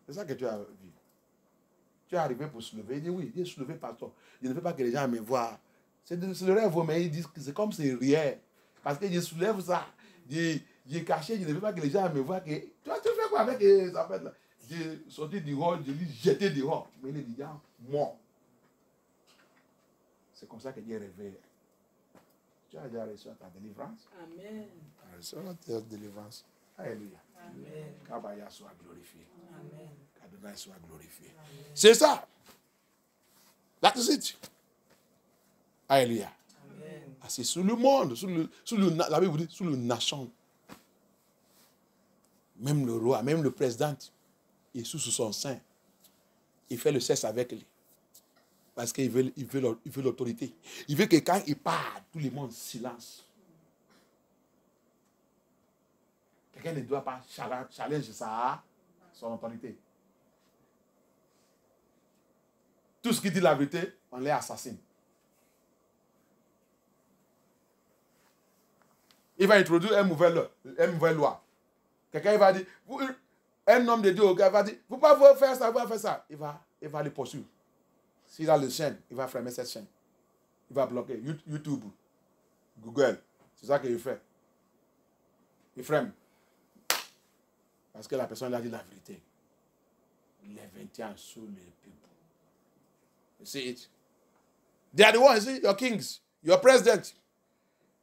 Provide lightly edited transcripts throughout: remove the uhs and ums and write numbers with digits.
C'est ça que tu as vu. Tu es arrivé pour soulever. Il dit oui, il est soulevé, pasteur. Je ne veux pas que les gens me voient. C'est le rêve, mais ils disent que c'est comme c'est rien. Parce que je soulève ça. J'ai caché, je ne veux pas que les gens me voient. Que, tu fais quoi avec ça fait là? J'ai sorti dehors, je l'ai jeté dehors. Mais il est déjà mort. C'est comme ça que Dieu réveille. Tu as déjà reçu ta délivrance. Amen. Tu as reçu ta délivrance. Alléluia. Amen. Qu'Abaya soit glorifié. Amen. Qu'Adonai soit glorifié. C'est ça. That is it. Alléluia. Amen. Ah, c'est sous le monde, la Bible dit, sous le nation. Même le roi, même le président, il est sous son sein. Il fait le sexe avec lui. Parce qu'il veut l'autorité. Il veut que quand il parle, tout le monde silence. Quelqu'un ne doit pas challenger son autorité. Tout ce qui dit la vérité, on les assassine. Il va introduire une nouvelle loi. Quelqu'un va dire, un homme de Dieu va dire, vous ne pouvez pas faire ça, vous pouvez faire ça. Il va le poursuivre. S'il a le chaîne, il va fermer cette chaîne. Il va bloquer YouTube, Google. C'est ça qu'il fait. Il freine. Parce que la personne a dit la vérité. Les 21 sous les people. You see it? They are the ones, see, your kings, your president.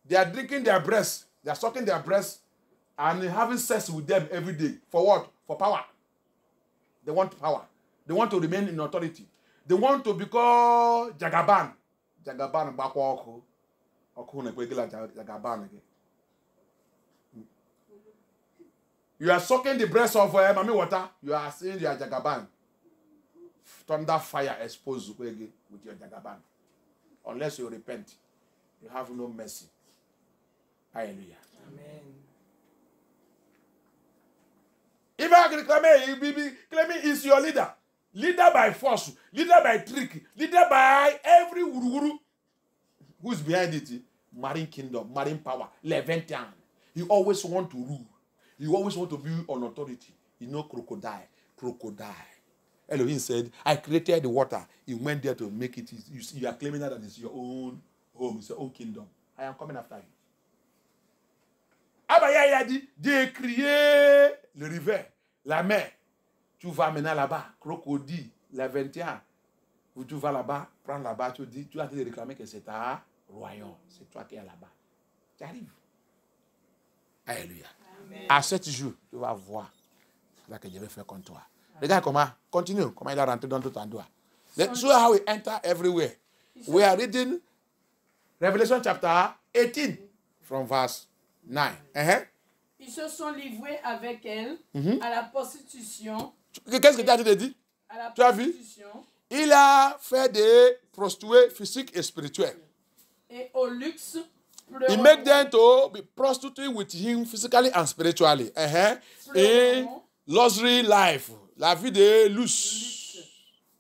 They are drinking their breasts. They are sucking their breasts and having sex with them every day. For what? For power. They want power. They want to remain in authority. They want to become Jagaban. Jagaban bakwa oku. Oku nekwegela Jagaban. You are sucking the breast of Mami Water. You are saying you are Jagaban. Thunder fire exposed with your Jagaban. Unless you repent, you have no mercy. Hallelujah. Amen. If I can claim is your leader. Leader by force, leader by trick, leader by every wuru. Who's behind it? Marine kingdom, marine power, Leviathan. He always want to rule. He always want to be on authority. You know, crocodile. Elohim said, I created the water. He went there to make it. You are claiming that it's your own home, it's your own kingdom. I am coming after you. Abaya a dit, de crier le rivière, la mer. Tu vas maintenant là-bas, crocodile, la 21. Tu vas là-bas, prends là-bas, tu dis, tu as te réclamer que c'est ta royaume. C'est toi qui es là-bas. Tu arrives. Alléluia. Amen. À 7 jours, tu vas voir ce que je vais faire contre toi. Regarde comment, continue, comment il a rentré dans tout endroit. See how we enter everywhere. We are reading Revelation chapter 18 from verse 9. Ils se sont livrés avec elle à la prostitution. Qu'est-ce que tu as dit? À la Tu as vu? prostitution Il a fait des prostituées physiques et spirituelles. et au luxe. He made them to be prostitute with him physically and spiritually. In luxury life, la vie de luxe.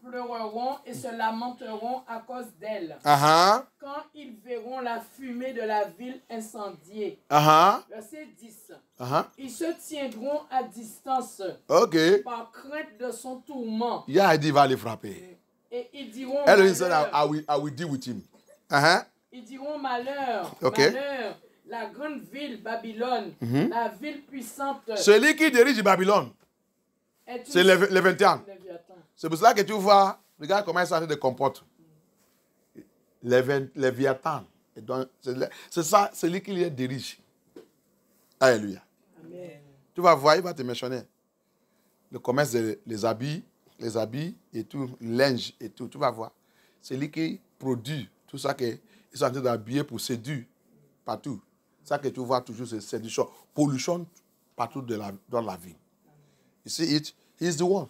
Pleureront et se lamenteront à cause d'elle. Quand ils verront la fumée de la ville incendiée. Verset 10. Ils se tiendront à distance par crainte de son tourment. Il a dit, il va les frapper. Et ils diront Elohim said, malheur. I will deal with him. Ils diront malheur, malheur, la grande ville Babylone, la ville puissante. Celui qui dirige Babylone, c'est le 21. C'est pour cela que tu vois, regarde comment il s'agit de comporte. Léviathan. C'est ça, c'est lui qui les dirige. Alléluia. Amen. Tu vas voir, il va te mentionner. Le commerce des habits, les habits et tout, le linge et tout, tu vas voir. C'est lui qui produit tout ça qu'ils sont en train d'habiller pour séduire partout. Ça que tu vois toujours, c'est séduction, pollution partout dans la vie. You see it? He is the one.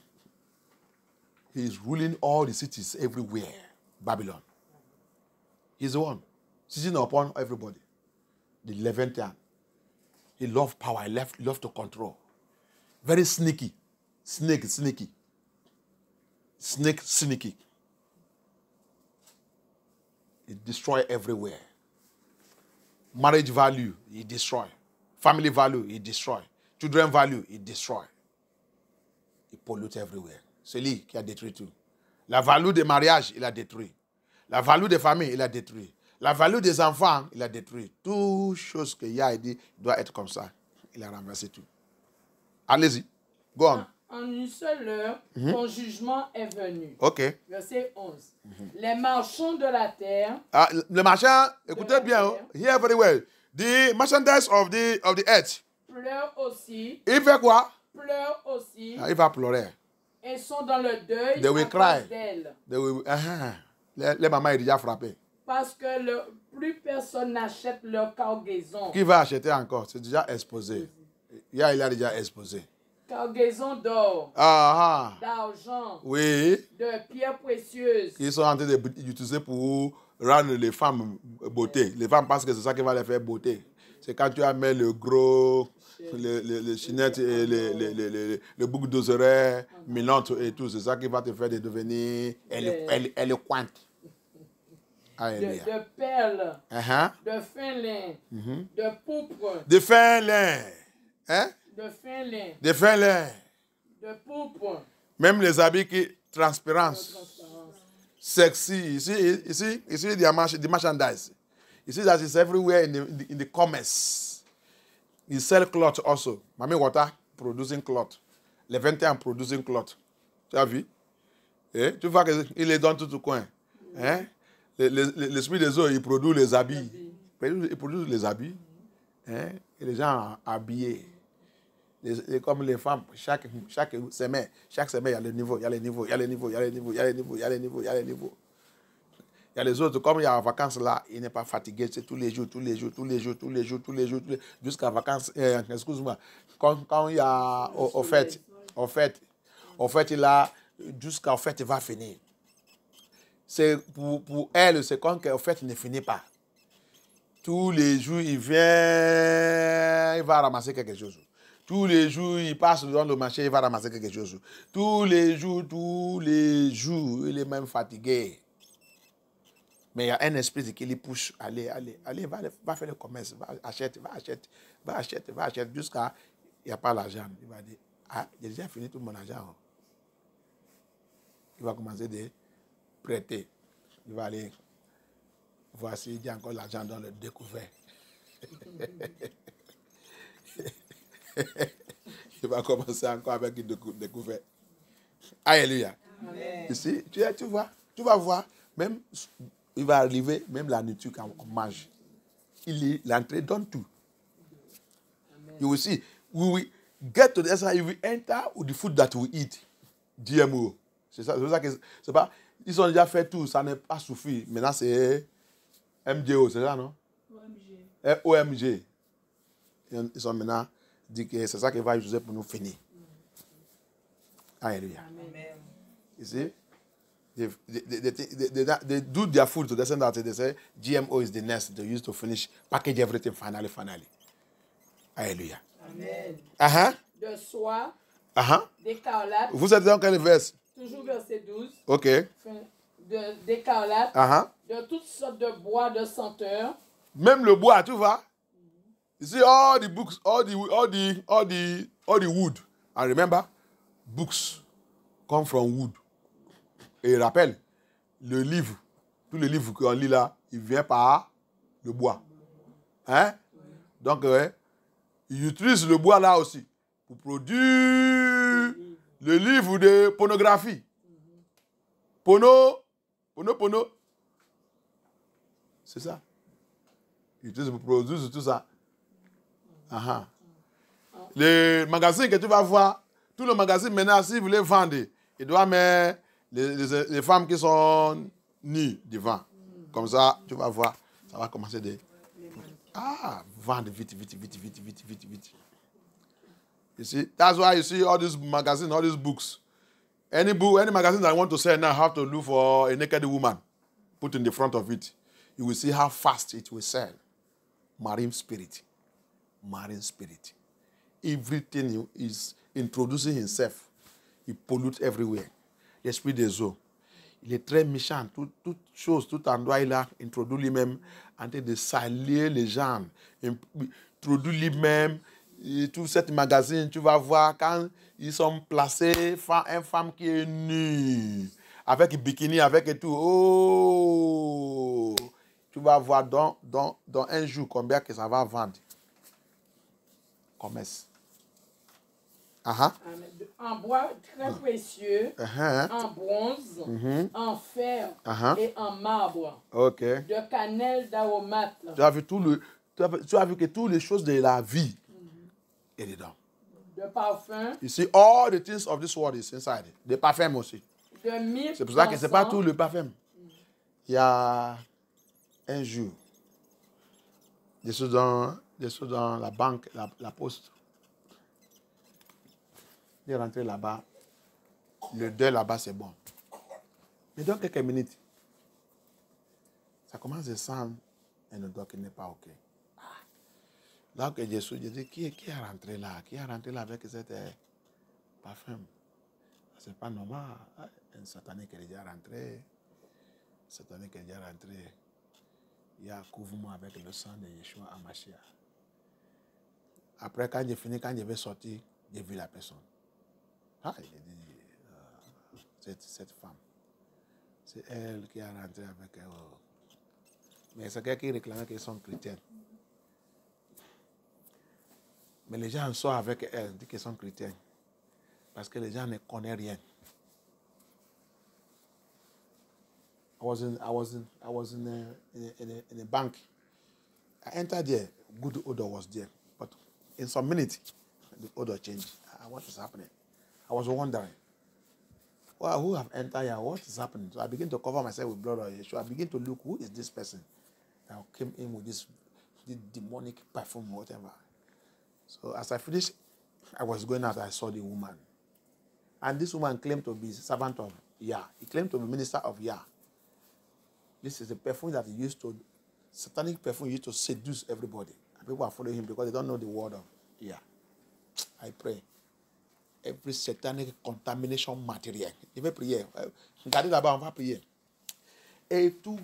He is ruling all the cities everywhere. Babylon. He is the one. Sitting upon everybody. The Leviathan. He loves power. He loves to control. Very sneaky. Sneaky. He destroys everywhere. Marriage value, he destroys. Family value, he destroys. Children value, he destroys. il pollue everywhere. C'est lui qui a détruit tout. La valeur des mariages, il a détruit. La valeur des familles, il a détruit. La valeur des enfants, il a détruit. Toute chose qu'il a dit doit être comme ça. Il a renversé tout. Allez-y. Go on. En une seule heure, ton jugement est venu. OK. Verset 11. Les marchands de la terre. Ah, le marchand, écoutez bien. Hear very well. The merchandise of the earth. Pleurent aussi. Il fait quoi? Pleurent aussi. Ah, il va pleurer. Et sont dans le deuil They will à cry. cause d'elle. Les mamans sont déjà frappées. Parce que plus personne n'achète leur cargaison. Qui va acheter encore? C'est déjà exposé. Il a déjà exposé. Cargaison d'or, d'argent, oui, de pierres précieuses. Ils sont en train d'utiliser pour rendre les femmes beauté. Les femmes pensent que c'est ça qui va les faire beauté. C'est quand tu amènes le gros, le chinette et le boucle d'oreilles, Milan et tout. C'est ça qui va te faire devenir éloquente. De perles, de fin lin, de pourpre. De fin lin. Hein? De fin lin. De fin lin. De pourpre. Même les habits qui transparence. Sexy. Ici, the merchandise. You see that it's everywhere in the commerce. You sell cloth also. Mami Water producing cloth. Les 21 producing cloth. Tu as vu? Tu vois qu'il est dans tout le coin. Hein? L'esprit des eaux, il produit les habits. Il produit les habits. Hein? Et les gens habillés. Comme les femmes, chaque semaine, il y a le niveau, il y a les niveaux, il y a les niveaux, il y a les niveaux, il y a les niveaux, il y a les niveaux, il y a les niveaux. Il y a les autres, comme il y a les vacances là, il n'est pas fatigué, c'est tous les jours, jusqu'à vacances, excuse-moi, quand il y a au fait, il a, jusqu'à fait, il va finir. C'est pour elle, c'est quand au fait, il ne finit pas. Tous les jours, il vient, il va ramasser quelque chose. Tous les jours, il passe dans le marché, il va ramasser quelque chose. Tous les jours, il est même fatigué. Mais il y a un esprit qui lui pousse, allez, va faire le commerce, va acheter, jusqu'à, il n'y a pas l'argent. Il va dire, j'ai déjà fini tout mon argent. Il va commencer à prêter. Il va aller, voici, il y a encore l'argent dans le découvert. Il va commencer encore avec une découverte. Alléluia. Ici, tu vas voir, même, il va arriver, même la nourriture qu'on mange. L'entrée donne tout. Amen. You will see, we will get to the side, you will enter with the food that we eat. GMO. C'est ça que c'est pas. Ils ont déjà fait tout, ça n'est pas suffi. Maintenant, c'est MGO, c'est ça, non? OMG. Ils sont maintenant dit que c'est ça qu'il va utiliser pour nous finir. Alléluia. Amen. You see? They do their food to the extent that they say GMO is the next they use to finish, package everything finally. Alléluia. Amen. De soie, d'écarlate. Vous êtes dans quel verset? Toujours verset 12. OK. D'écarlate, de toutes sortes de bois de senteur. Même le bois, tu vois? You see all the books, all the wood. And remember, books come from wood. Et il rappelle, le livre, tous les livres qu'on lit là, il vient par le bois. Hein? Donc, il utilise le bois là aussi pour produire le livre de pornographie. Pono. C'est ça. Il utilise pour produire tout ça. Les magazines que tu vas voir, tous les magazines maintenant, si vous les vendez, ils doivent mettre les femmes qui sont nues devant. Comme ça, tu vas voir, ça va commencer de... vendre vite. You see, that's why you see all these magazines, all these books. Any magazine that I want to sell now have to look for a naked woman, put in the front of it. You will see how fast it will sell. Marine spirit. Everything is introducing himself. He pollutes everywhere. L'esprit des eaux. Il est très méchant. Toute chose, tout endroit, il a introduit lui-même en train de salir les gens. Introduit lui-même Et tout cette magazine, tu vas voir quand ils sont placés, une femme qui est nue, avec bikini, avec et tout. Oh! Tu vas voir dans un jour combien que ça va vendre. Commerce. En bois très précieux, en bronze, en fer et en marbre. De cannelle, d'aromates. Tu as vu que toutes les choses de la vie est dedans. De parfum. You see, all the things of this world is inside. Des parfums aussi. De myrrhe. C'est pour ça que c'est pas tout le parfum. Il y a un jour, je suis dans la banque, la poste. Je suis rentré là-bas. Le deuil là-bas, c'est bon. Mais dans quelques minutes, ça commence à sentir un odeur qui n'est pas OK. Là que je suis, je dis, qui est rentré là? Qui est rentré là avec cette parfum? C'est pas normal. Un satané qui est déjà rentré. Satané qui est déjà rentré. Il y a un couvre-moi avec le sang de Yeshua à Mashiach. Après, quand j'ai fini, quand je vais sortir, j'ai vu la personne. J'ai dit, cette femme, c'est elle qui a rentré avec elle. Mais c'est quelqu'un qui réclamait qu'elles sont chrétiennes. Mais les gens sortent avec elles, disent qu'elles sont chrétiennes. Parce que les gens ne connaissent rien. I was in a bank. I entered there. Good odor was there. But in some minutes, the odor changed. What is happening? I was wondering. Well, who have entered here? What is happening? So I begin to cover myself with blood of Yeshua. I begin to look, who is this person that came in with this demonic perfume or whatever. So as I finished, I was going out, I saw the woman. And this woman claimed to be servant of Yah. He claimed to be minister of Yah. This is the perfume that he used to, satanic perfume used to seduce everybody. And people are following him because they don't know the word of Yah. I pray. Every satanic contamination matériel. Je vais prier. Regardez là-bas, on va prier. Et tout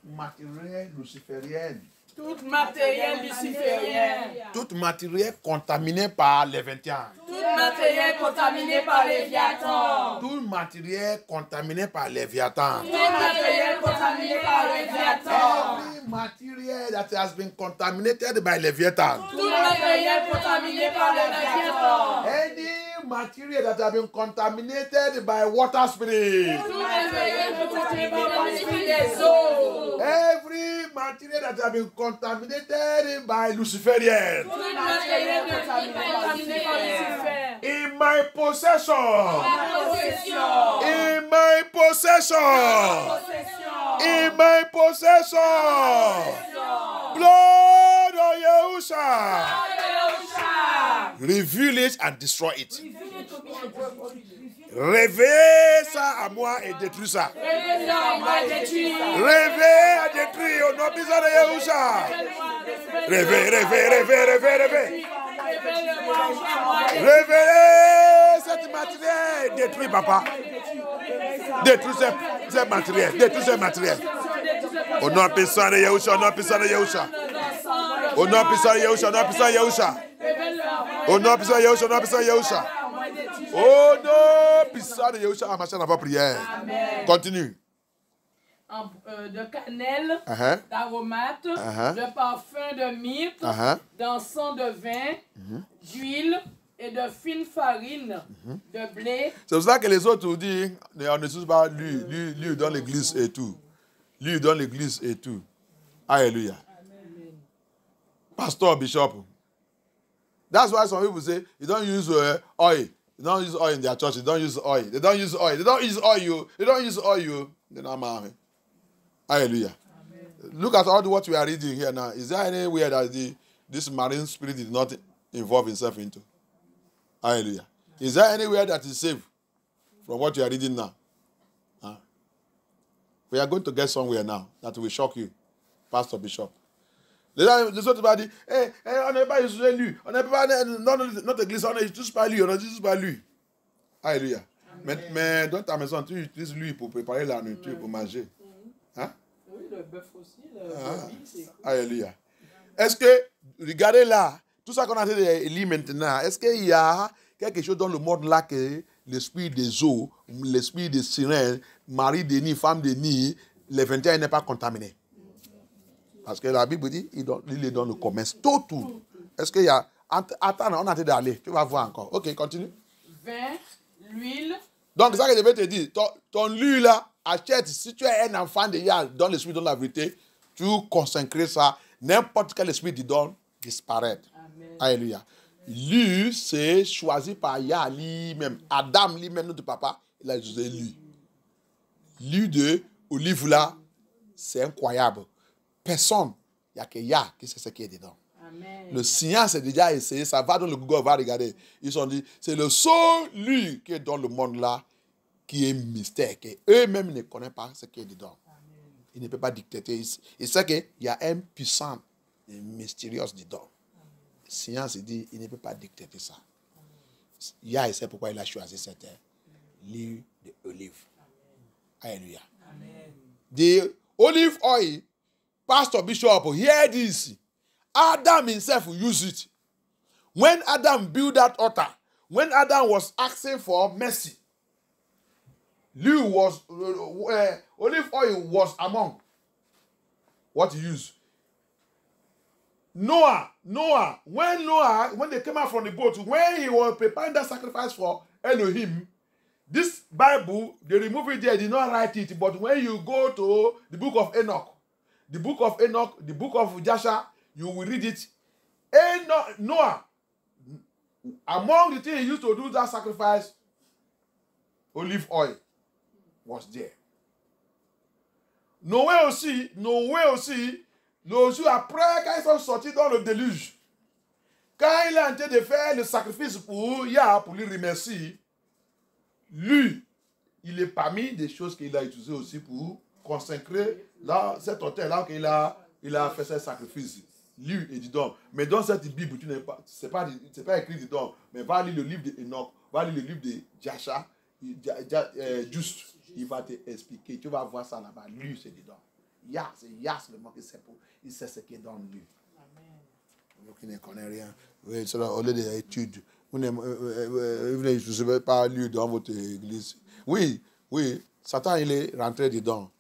matériel luciférien. Tout matériel luciférien. Tout matériel contaminé par les 21. Tout matériel contaminé par les Léviathans. Tout matériel contaminé par les Léviathans. Tout matériel contaminé par les Léviathans. Every material that has been contaminated by Leviathan. Tout matériel contaminé par les Léviathans. Any material that has been contaminated by water spirit. Tout matériel contaminé par l'esprit des eaux. Every material that has been contaminated by Luciferian. Tout matériel contaminé par Lucifer. In my possession. In my possession. Blood of Yahusha. Reveal it and destroy it. Réveille ça à moi et détruis ça. Réveille à détruire au nom puissant de Yahusha. Réveille. Réveillez cette matériel. Détruis, papa. Détruis ce matériel. Détruis ce matériel. Au nom puissant de Yahusha. Au nom puissant de Yahusha. Au nom puissant de Yahusha. Au nom puissant de Yahusha. Au nom puissant de Yahusha. Au nom puissant de Yahusha. Oh non, puissant de Yahusha, Amashia n'a pas prière. Continue. De cannelle, d'aromates, de parfum de myrrhe, d'encens de vin, d'huile et de fine farine, de blé. C'est pour ça que les autres vous disent, on ne sait pas lui dans l'église et tout. Lui dans l'église et tout. Alléluia. Pastor, bishop. That's why some people say, you don't use oil. They don't use oil in their church. They don't use oil. They don't use oil. They don't use oil. They don't use oil. They're not married. Hallelujah. Amen. Look at all what we are reading here now. Is there anywhere that this marine spirit is not involved himself into? Hallelujah. Is there anywhere that is safe from what you are reading now? We are going to get somewhere now that will shock you, Pastor Bishop. Les autres vont dire, on n'est pas utilisé lui. On n'est pas, notre église, on n'utilise pas lui. On n'utilise pas lui. Alléluia. Mais dans ta maison, tu utilises lui pour préparer la nourriture, pour manger. Hein? Oui, le bœuf aussi. Le bœuf, Alléluia. Est-ce que, regardez là, tout ça qu'on a dit maintenant, est-ce qu'il y a quelque chose dans le monde là que l'esprit des eaux, l'esprit des sirènes, mari de nid, femme de nid, les 21 n'est pas contaminé? Parce que la Bible dit, il est dans le commerce. Tout. Est-ce qu'il y a... Attends, on a dit d'aller. Tu vas voir encore. Ok, continue. Vin, l'huile. Donc, c'est ça que je vais te dire. Ton huile là, achète. Si tu es un enfant de Yah, dans l'esprit, dans la vérité, tu consacres ça. N'importe quel esprit qui donne, disparaît. Amen. Alléluia. Lui, c'est choisi par Yah lui-même. Adam lui-même, notre papa, il a utilisé lui. L'huile de olive là, c'est incroyable. Personne, il n'y a que Yah qui sait ce qui est dedans. Amen. Le science est déjà essayé, ça va dans le Google, va regarder. Ils ont dit, c'est le seul lui qui est dans le monde là, qui est mystère, que eux-mêmes ne connaissent pas ce qui est dedans. Amen. Ils ne peuvent pas dicter. Ils savent qu'il y a un puissant et mystérieux dedans. La science dit, il ne peut pas dicter ça. Yah, c'est pourquoi il a choisi cette l'huile d'olive. Alléluia. Amen. The olive oil, Pastor Bishop, hear this. Adam himself used it. When Adam built that altar, when Adam was asking for mercy, olive oil was among what he used. Noah, when they came out from the boat, when he was preparing that sacrifice for Elohim, this Bible, they remove it there, they did not write it, but when you go to the book of Enoch, the book of Joshua, you will read it. Noah, among the things he used to do that sacrifice, olive oil was there. Noé aussi, après, quand ils sont sortis dans le déluge, quand il a tenté de faire le sacrifice pour Yah, pour lui remercier, lui, il est parmi des choses qu'il a utilisées aussi pour consacrer là, cet autel-là qu'il a fait ce sacrifice. Lui, il dit donc, mais dans cette Bible, tu n'es pas, c'est pas écrit dedans, mais va lire le livre d'Enoch, va lire le livre de Joshua, juste, il va te expliquer, tu vas voir ça là-bas, lui, c'est dedans. Yah, c'est le mot qui sait pour, il sait ce qui est dans lui. Amen. Vous qui ne connaissez rien, oui, c'est là, au lieu des études, vous ne savez pas lire dans votre église. Oui, Satan, il est rentré dedans,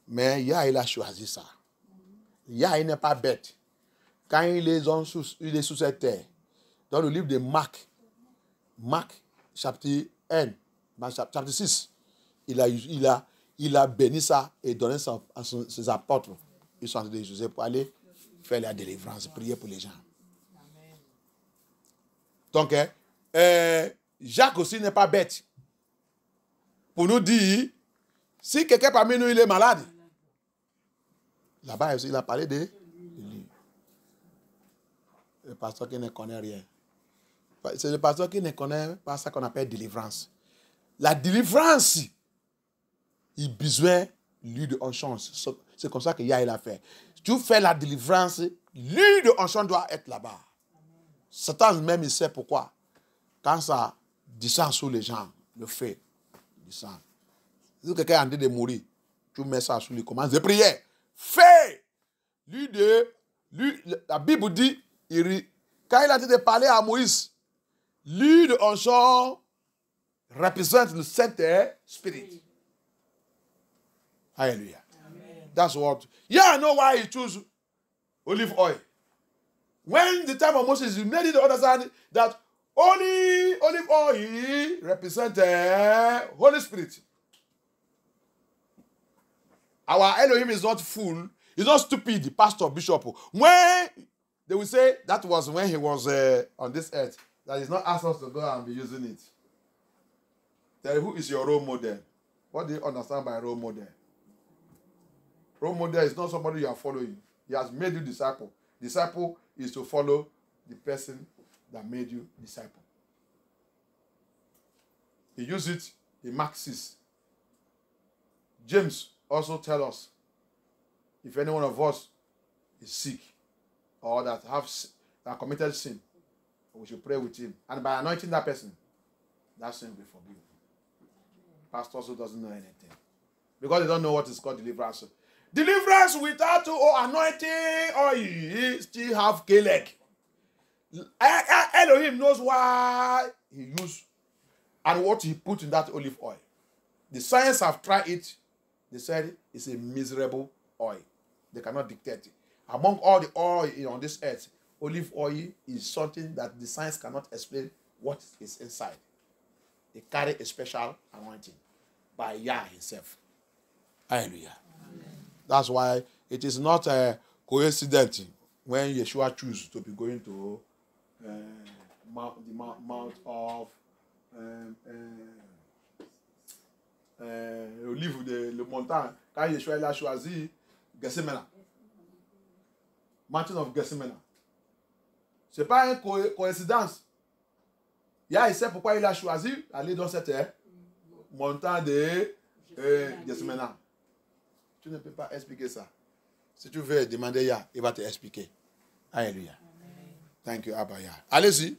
mais Yah, il a choisi ça. Yah, il n'est pas bête. Quand il est sous cette terre, dans le livre de Marc, chapitre 6, il a béni ça et donné ça à ses apôtres. Ils sont en train de Joseph pour aller faire la délivrance, prier pour les gens. Amen. Donc, Jacques aussi n'est pas bête. Pour nous dire, si quelqu'un parmi nous il est malade, là-bas aussi il a parlé de lui. Le pasteur qui ne connaît rien. C'est le pasteur qui ne connaît pas ça qu'on appelle délivrance. La délivrance, il a besoin de l'huile de onction. C'est comme ça que Yah il a fait. Tu fais la délivrance, l'huile de onction doit être là-bas. Satan même, il sait pourquoi. Quand ça descend sur les gens, le feu descend. Si quelqu'un est en train de mourir, tu mets ça sur lui, commence de prier. Fais! La Bible dit, quand il a dit de parler à Moïse, l'huile de onction représente le Saint-Esprit. Hallelujah. Amen. That's what. Yeah, I know why he chose olive oil. When the time of Moses, he made it understand that only olive oil represents the Holy Spirit. Our Elohim is not fool. He's not stupid, pastor, bishop. When they will say that was when he was on this earth, that he's not asked us to go and be using it. Then who is your role model? What do you understand by role model? Role model is not somebody you are following. He has made you disciple. Disciple is to follow the person that made you disciple. He used it in Mark 6. James also tells us, if any one of us is sick or that have committed sin, we should pray with him. And by anointing that person, that sin will be forgiven. Pastor also doesn't know anything. Because they don't know what is called deliverance. Deliverance without anointing, or you still have Kelek. Elohim knows why he used and what he put in that olive oil. The science have tried it. They said it's a miserable oil. They cannot dictate it. Among all the oil on this earth, olive oil is something that the science cannot explain what is inside. It carries a special anointing by Yah himself. Hallelujah. Amen. That's why it is not a coincidence when Yeshua choose to be going to the mount of Olive le montagne, quand Yeshua a choisi Gethsemane, mountain of Gethsemane. Ce n'est pas une coïncidence. Il sait pourquoi il a choisi d'aller dans cette montagne de Gethsemane. Tu ne peux pas expliquer ça. Si tu veux demander Yah, il va te expliquer. Alléluia. Thank you, Abba Yah. Allez-y.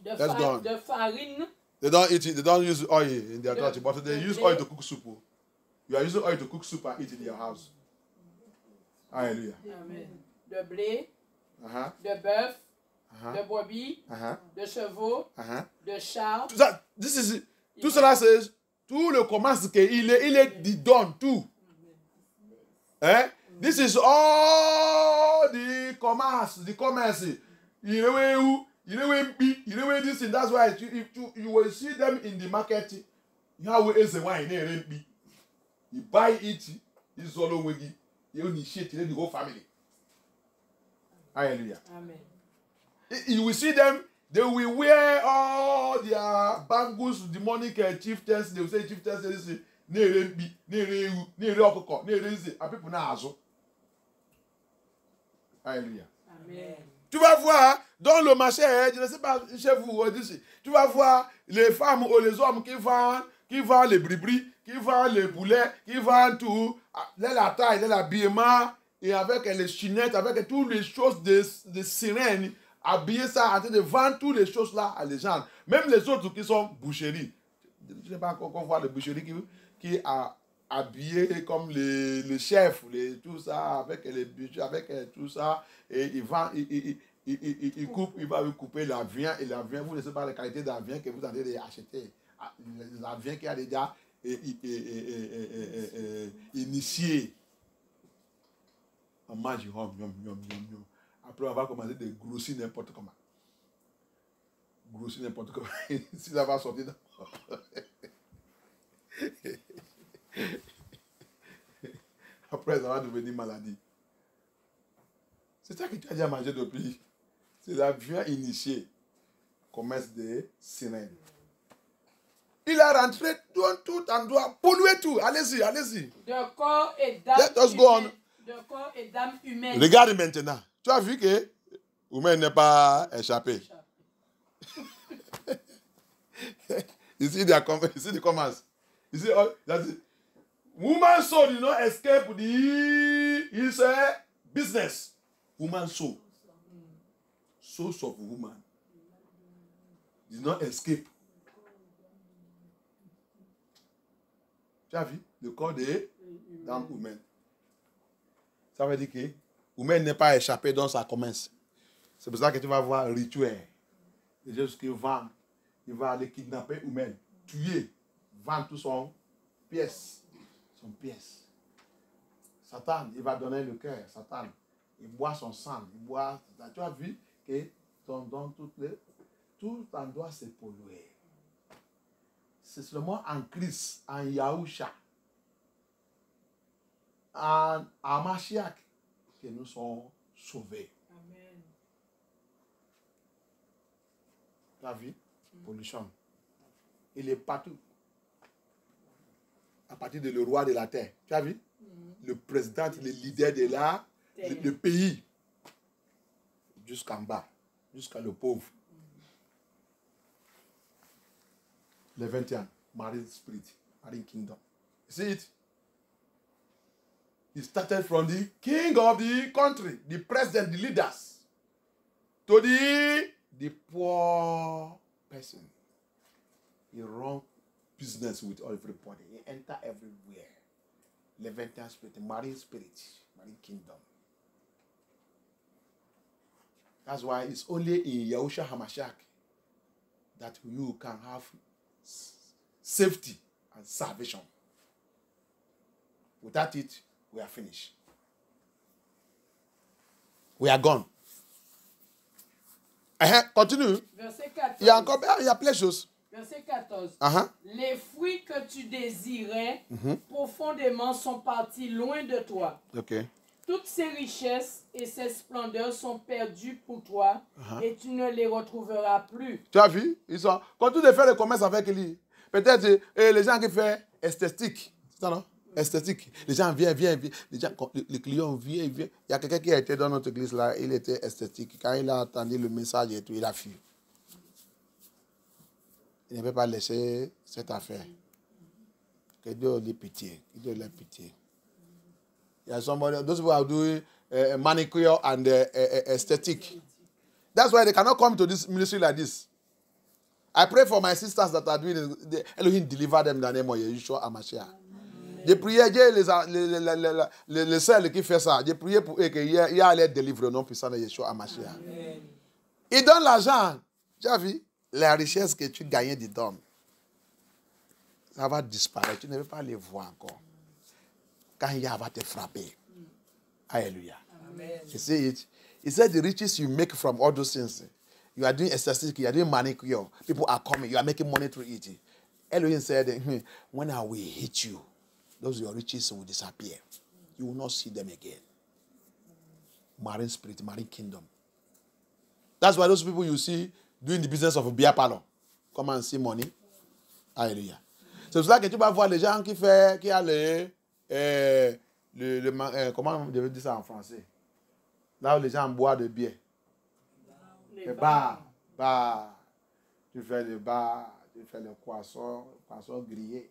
Let's go on. De farine. They don't eat it. They don't use oil in their church, but they use oil to cook soup. You are using oil to cook soup and eat in your house. Hallelujah. Amen. De blé, de bœuf, de brebis, de chevaux, de chars. Tout cela, c'est tout le commerce qu'il est donne tout. Hein? This is all the commerce. You know this thing. That's why if you will see them in the market, you have a wine. You buy it, it's all over you. You initiate the whole family. Hallelujah. Amen. You will see them, they will wear all their bangles, demonic chieftains. They will say chieftains, they say, people now. Hallelujah. Amen. Tu vas voir dans le marché, je ne sais pas chez vous, tu vas voir les femmes ou les hommes qui vendent les bribris, qui vendent les poulets, qui vendent tout, la taille, l'habillement, et avec les chinettes, avec toutes les choses de sirènes, habiller ça, en train de vendre toutes les choses là à les gens. Même les autres qui sont boucheries. Je ne sais pas encore voir les boucheries qui a habillé comme les chefs, tout ça, avec les budgets, avec tout ça, et il va couper la viande, et la viande, vous ne savez pas la qualité de la viande que vous allez acheter. La viande qui a déjà initié. On mange, après on va commencer de grossir n'importe comment. Si ça va sortir après, ça va devenir maladie. C'est ça que tu as déjà mangé depuis. C'est la viande initiée. Commerce de sirènes. Il a rentré dans tout endroit, pollué tout. Allez-y. De corps et d'âme. Let us go on. De corps et d'âme humaine. Regarde maintenant. Tu as vu que Oumen n'est pas échappé. Ici, il commence. Ici, that's it. Woman soul did not escape his business. Woman soul. Souls of woman did not escape. Tu as vu le corps de dame humaine. Ça veut dire que humaine n'est pas échappé dans sa commerce. C'est pour ça que tu vas voir un rituel. Les gens qui vendent, il va aller kidnapper humaine, tuer, vendre tout son pièce. Satan, il va donner le cœur. Satan, il boit son sang. Tu as vu que tout endroit s'est pollué. C'est seulement en Christ, en Yahusha, en Mashiach, que nous sommes sauvés. Amen. Tu as vu? Pollution. Il est partout. À partir de le roi de la terre. Tu as vu? Le président, le leader de le pays. Jusqu'en bas. Jusqu'à le pauvre. Le 21. Marine Spirit. Marine Kingdom. You see it? It started from the king of the country, the president, the leaders, to the poor person. He run business with everybody. He enter everywhere. Leviathan spirit, marine kingdom. That's why it's only in Yahushua HaMashiach that you can have safety and salvation. Without it, we are finished. We are gone. Continue. Verset 14. Il y a plein de choses. Verset 14. Les fruits que tu désirais profondément sont partis loin de toi. Okay. Toutes ces richesses et ces splendeurs sont perdues pour toi et tu ne les retrouveras plus. Tu as vu? Quand tu fais le commerce avec lui, peut-être les gens qui font esthétique, c'est ça non? Esthétique. Les gens viennent. Les clients viennent. Il y a quelqu'un qui a été dans notre église là, il était esthétique. Quand il a entendu le message et tout, il a fui. Il ne peut pas laisser cette affaire. Que Dieu ait pitié. Que Dieu ait pitié. Il y a somebody, those people are doing manicure and aesthetic. That's why they cannot come to this ministry like this. I pray for my sisters that are doing it. Elohim deliver them in the name of Yeshua HaMashiach. J'ai prié, les seuls qui font ça, j'ai prié pour eux qu'il y a les délivrer au nom puissant de Yeshua HaMashiach. Ils donnent l'argent. Tu as vu? La richesse que tu gagnais dedans, ça va disparaître. Tu ne veux pas les voir encore. Quand il va te frapper. Alléluia. You see it? He said the riches you make from all those things. You are doing aesthetic, you are doing manicure. People are coming, you are making money through it. Elohim said, when I will hit you, those your riches will disappear. You will not see them again. Marine spirit, marine kingdom. That's why those people you see doing the business of a beer parlor come and see money. Alléluia. C'est pour ça que tu vas voir les gens qui a comment je vais dire ça en français? Là où les gens boivent de bière. Les bars. Tu fais le bar, tu fais le poisson grillé.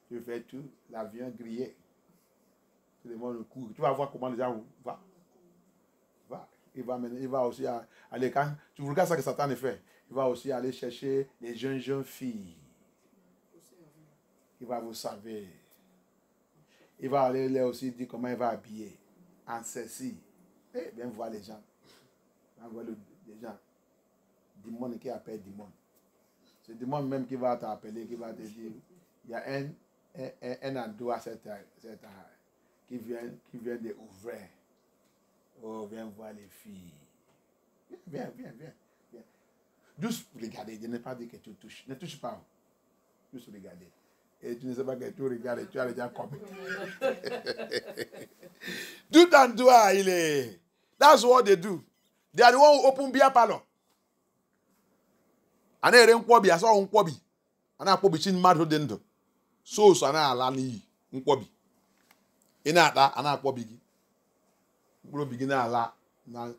Tu fais tout, la viande grillée. Tout le monde court. Tu vas voir comment les gens vont. Il va aussi aller, quand tu regardes ça que Satan fait, il va aussi aller chercher les jeunes filles. Il va vous servir. Il va aller là aussi dire comment il va habiller. En ceci. Viens voir les gens. Viens voir les gens. Démon qui appelle démon. C'est démon même qui va t'appeler, qui va te dire, il y a un endroit qui vient de ouvrir. Oh, viens voir les filles. Viens. Juste regarder. Je n'ai pas dit que tu touches. Ne touche pas. Juste regarder. Et tu ne sais pas que tu regardes, tu as déjà compris. Tout endroit, il est. That's what they do. They are the one who open beer parlor. Ana ere nkwobi, aso nkwobi. Ana akwobi chin mmadụ dị ndụ. So ana ala n'iyi nkwobi. Ị na-ata ana akwobi gị. Mkpụrụ obi gị na-ala na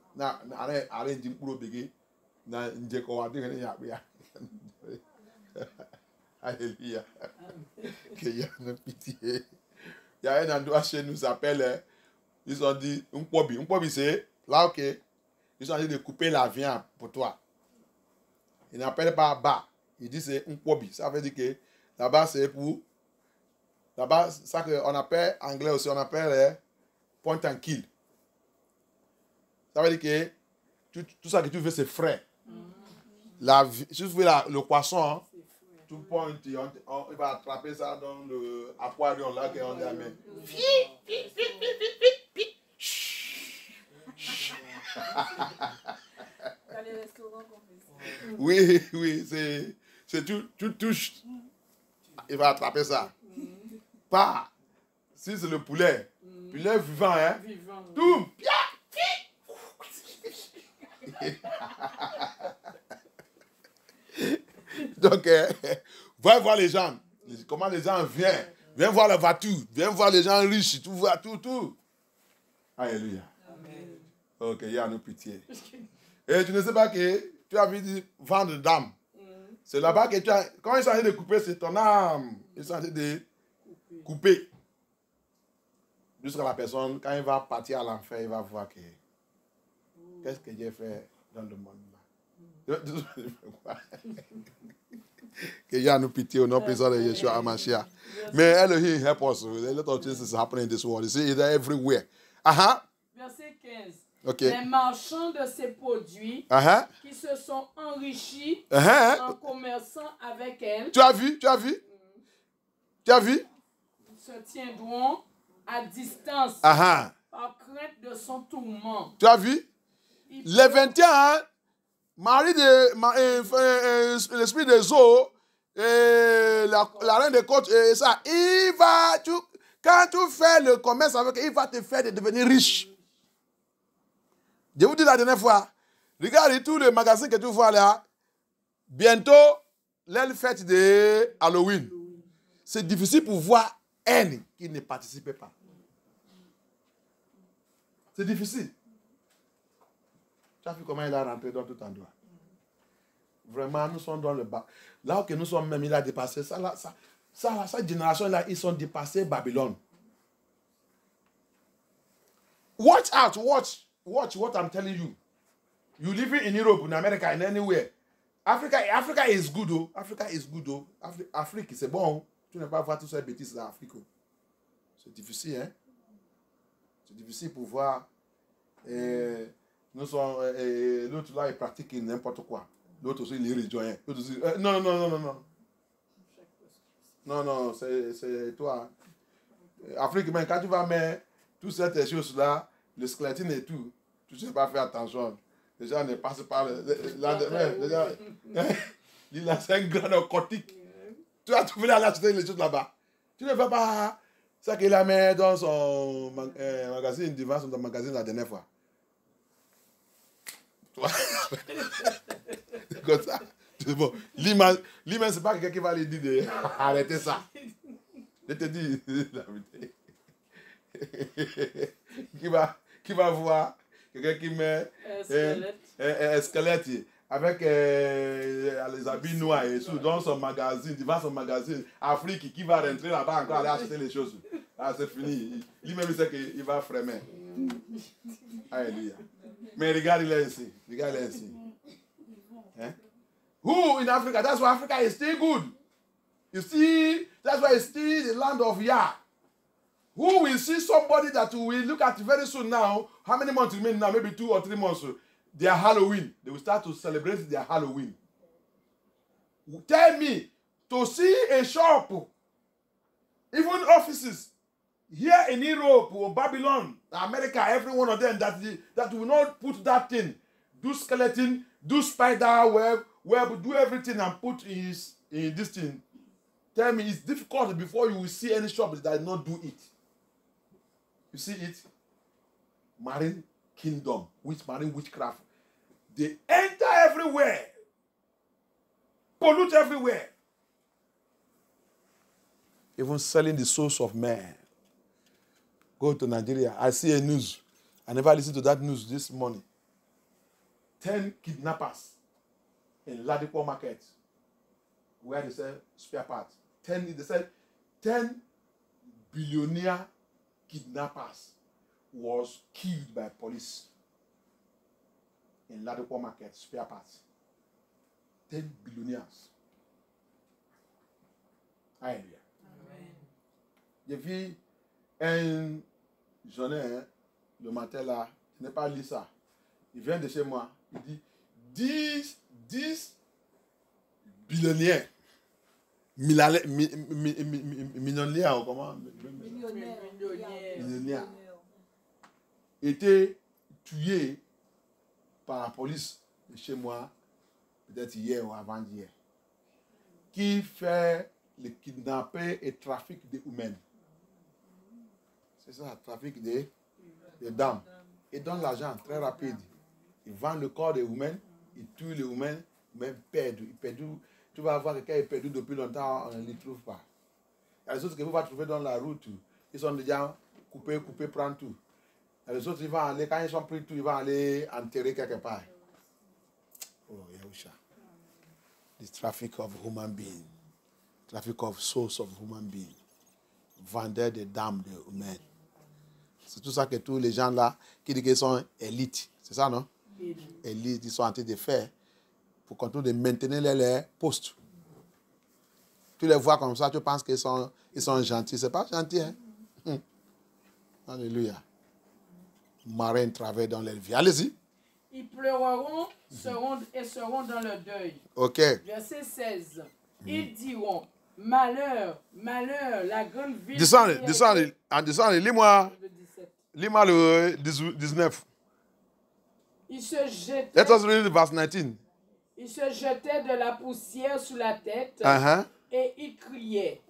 arrange mkpụrụ obi gị na njekọwa dịghị na akpụ ya. Alléluia. Qu'il y a une pitié. Il y a un endroit chez nous qui s'appelle, ils ont dit, Nkwobi. Nkwobi, c'est là, ok. Ils ont dit de couper la viande pour toi. Ils n'appellent pas bas. Ils disent c'est Nkwobi. Ça veut dire que là-bas, c'est pour. Là-bas, ça qu'on appelle, en anglais aussi, on appelle point and kill. Ça veut dire que tout ça que tu veux, c'est frais. Si tu veux le poisson, hein, tu pointes, il va attraper ça dans l'aquarium là qu'on a mis. Oui, c'est tu touches, il va attraper ça. Pas, si c'est le poulet vivant, hein, tout, donc, va voir les gens, comment les gens viennent. Viens voir la voiture, viens voir les gens riches, tu vois tout. Alléluia. Amen. Ok, il y a nos pitié. Et tu ne sais pas que tu as vu vendre d'âme. C'est là-bas que tu as. Quand il s'agit de couper, c'est ton âme. Il s'agit de couper. Jusqu'à la personne, quand il va partir à l'enfer, il va voir que. Qu'est-ce que j'ai fait dans le monde là? Que y a no pity or no prison of Yeshua HaMashiach. May Elohim help us. A lot of things is happening in this world. You see, it's everywhere. Verset 15. Les marchands de ces produits qui se sont enrichis en commerçant avec elle. Tu as vu? Se tiendront à distance par crainte de son tourment. Tu as vu? Les 21, l'esprit des eaux, et la reine des côtes, et ça, quand tu fais le commerce avec, il va te faire devenir riche. Je vous dis la dernière fois, regardez tous les magasins que tu vois là, bientôt, la fête de Halloween. C'est difficile pour voir un qui ne participait pas. C'est difficile. Tu as vu comment il a rentré dans tout endroit. Vraiment, nous sommes dans le bas. Là où nous sommes même, il a dépassé ça. Cette génération-là, ils sont dépassés Babylone. Watch out, watch what I'm telling you. You live in Europe, in America, in anywhere. Africa is good, oh. Africa is good, oh. Afrique, c'est bon. Tu ne peux pas voir toutes ces bêtises dans l'Afrique. C'est difficile, hein. C'est difficile pour voir. Nous sommes, l'autre là, il pratique n'importe quoi. L'autre aussi, il est rejoint. L'autre aussi, non, c'est toi. Afrique, mais quand tu vas mettre toutes ces choses-là, le squeletine et tout, tu ne sais pas faire attention. Les gens ne passent pas. Il a 5 grands narcotiques. Tu vas trouver la société les choses là-bas. Tu ne fais pas ça qu'il a mis dans son magazine, devant son magazine la dernière fois. Comme ça. C'est bon. Lui-même, c'est pas quelqu'un qui va lui dire d'arrêter ça. Je te dis la vérité. Qui va voir quelqu'un qui met un squelette avec les habits noirs et tout dans son magazine, devant son magazine Afrique, qui va rentrer là-bas encore aller acheter les choses. Ah, c'est fini. Lui-même, il sait qu'il va frémir. Alléluia. Mais regarde, il est ici. Hein? Who in Africa? That's why Africa is still good. You see, that's why it's still the land of Yah. Who will see somebody that we will look at very soon now? How many months remain now? Maybe 2 or 3 months. Their Halloween. They will start to celebrate their Halloween. Tell me, to see a shop, even offices, here in Europe or Babylon, America, every one of them that will not put that thing, do skeleton, do spider web, do everything and put in this thing. Tell me, it's difficult before you will see any shop that will not do it. You see it? Marine kingdom, marine witchcraft. They enter everywhere, pollute everywhere. Even selling the souls of men. Go to Nigeria. I see a news. I never listened to that news this morning. 10 kidnappers in Ladipo Market, where they sell spare parts. They said 10 billionaire kidnappers was killed by police in Ladipo Market, spare parts. 10 billionaires. Alléluia. J'ai vu un jeune le matin là, je n'ai pas lu ça. Il vient de chez moi, il dit 10 billionnaires, millionnaires, ou comment? Millionnaires étaient tués par la police de chez moi, peut-être hier ou avant-hier, qui fait le kidnapping et trafic d'humains. C'est ça, trafic des dames. Ils donnent l'argent très rapide. Ils vendent le corps des humains, ils tuent les humains, mais perdent. Tu vas voir quelqu'un est perdu depuis longtemps, on ne les trouve pas. Il y a les autres que vous allez trouver dans la route, ils sont déjà coupés, prennent tout. Il y a les autres, ils vont aller, quand ils sont pris tout, ils vont aller enterrer quelque part. Oh, Yahusha. The traffic of human beings. Traffic of souls of human beings. Vendeur des dames de humains. C'est tout ça que tous les gens là qui disent qu'ils sont élites. C'est ça, non? Élites, ils sont en train de faire pour continuer de maintenir les postes. Tu les vois comme ça, tu penses qu'ils sont gentils. Ce n'est pas gentil, hein? Alléluia. marins travaillent dans leur vie. Allez-y. Ils pleureront seront dans le deuil. Ok. Verset 16. Ils diront, malheur, malheur, la grande ville... Descends, lis-moi le 19. Ils se jetaient... Let us read verse 19. Ils se jetaient de la poussière sur la tête et ils criaient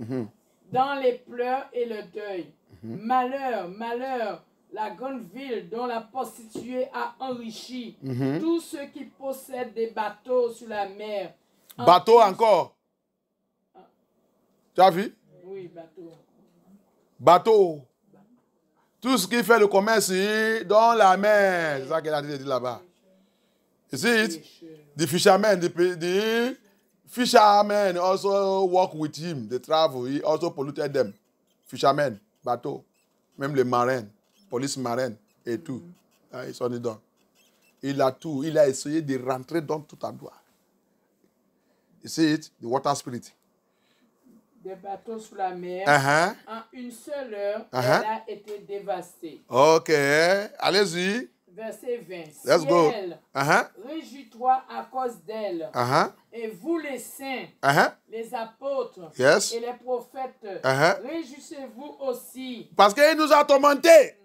dans les pleurs et le deuil. Malheur, malheur, la grande ville dont la prostituée a enrichi tous ceux qui possèdent des bateaux sur la mer. Bateau encore. Tu as vu? Oui, bateau. Bateau. Tout ce qui fait le commerce dans la mer. C'est ça qu'elle a dit là-bas. You see it? The fishermen also work with him. They travel. He also polluted them. Fishermen, bateau. Même les marins, police marine et tout. Ils sont dedans. Il a tout. Il a essayé de rentrer dans tout à droit. You see it? The water spirit. Des bateaux sous la mer. En une seule heure, elle a été dévastée. Ok. Allez-y. Verset 20. Let's go. Réjouis-toi à cause d'elle. Et vous les saints, les apôtres et les prophètes, réjouissez-vous aussi. Parce qu'il nous a tourmentés.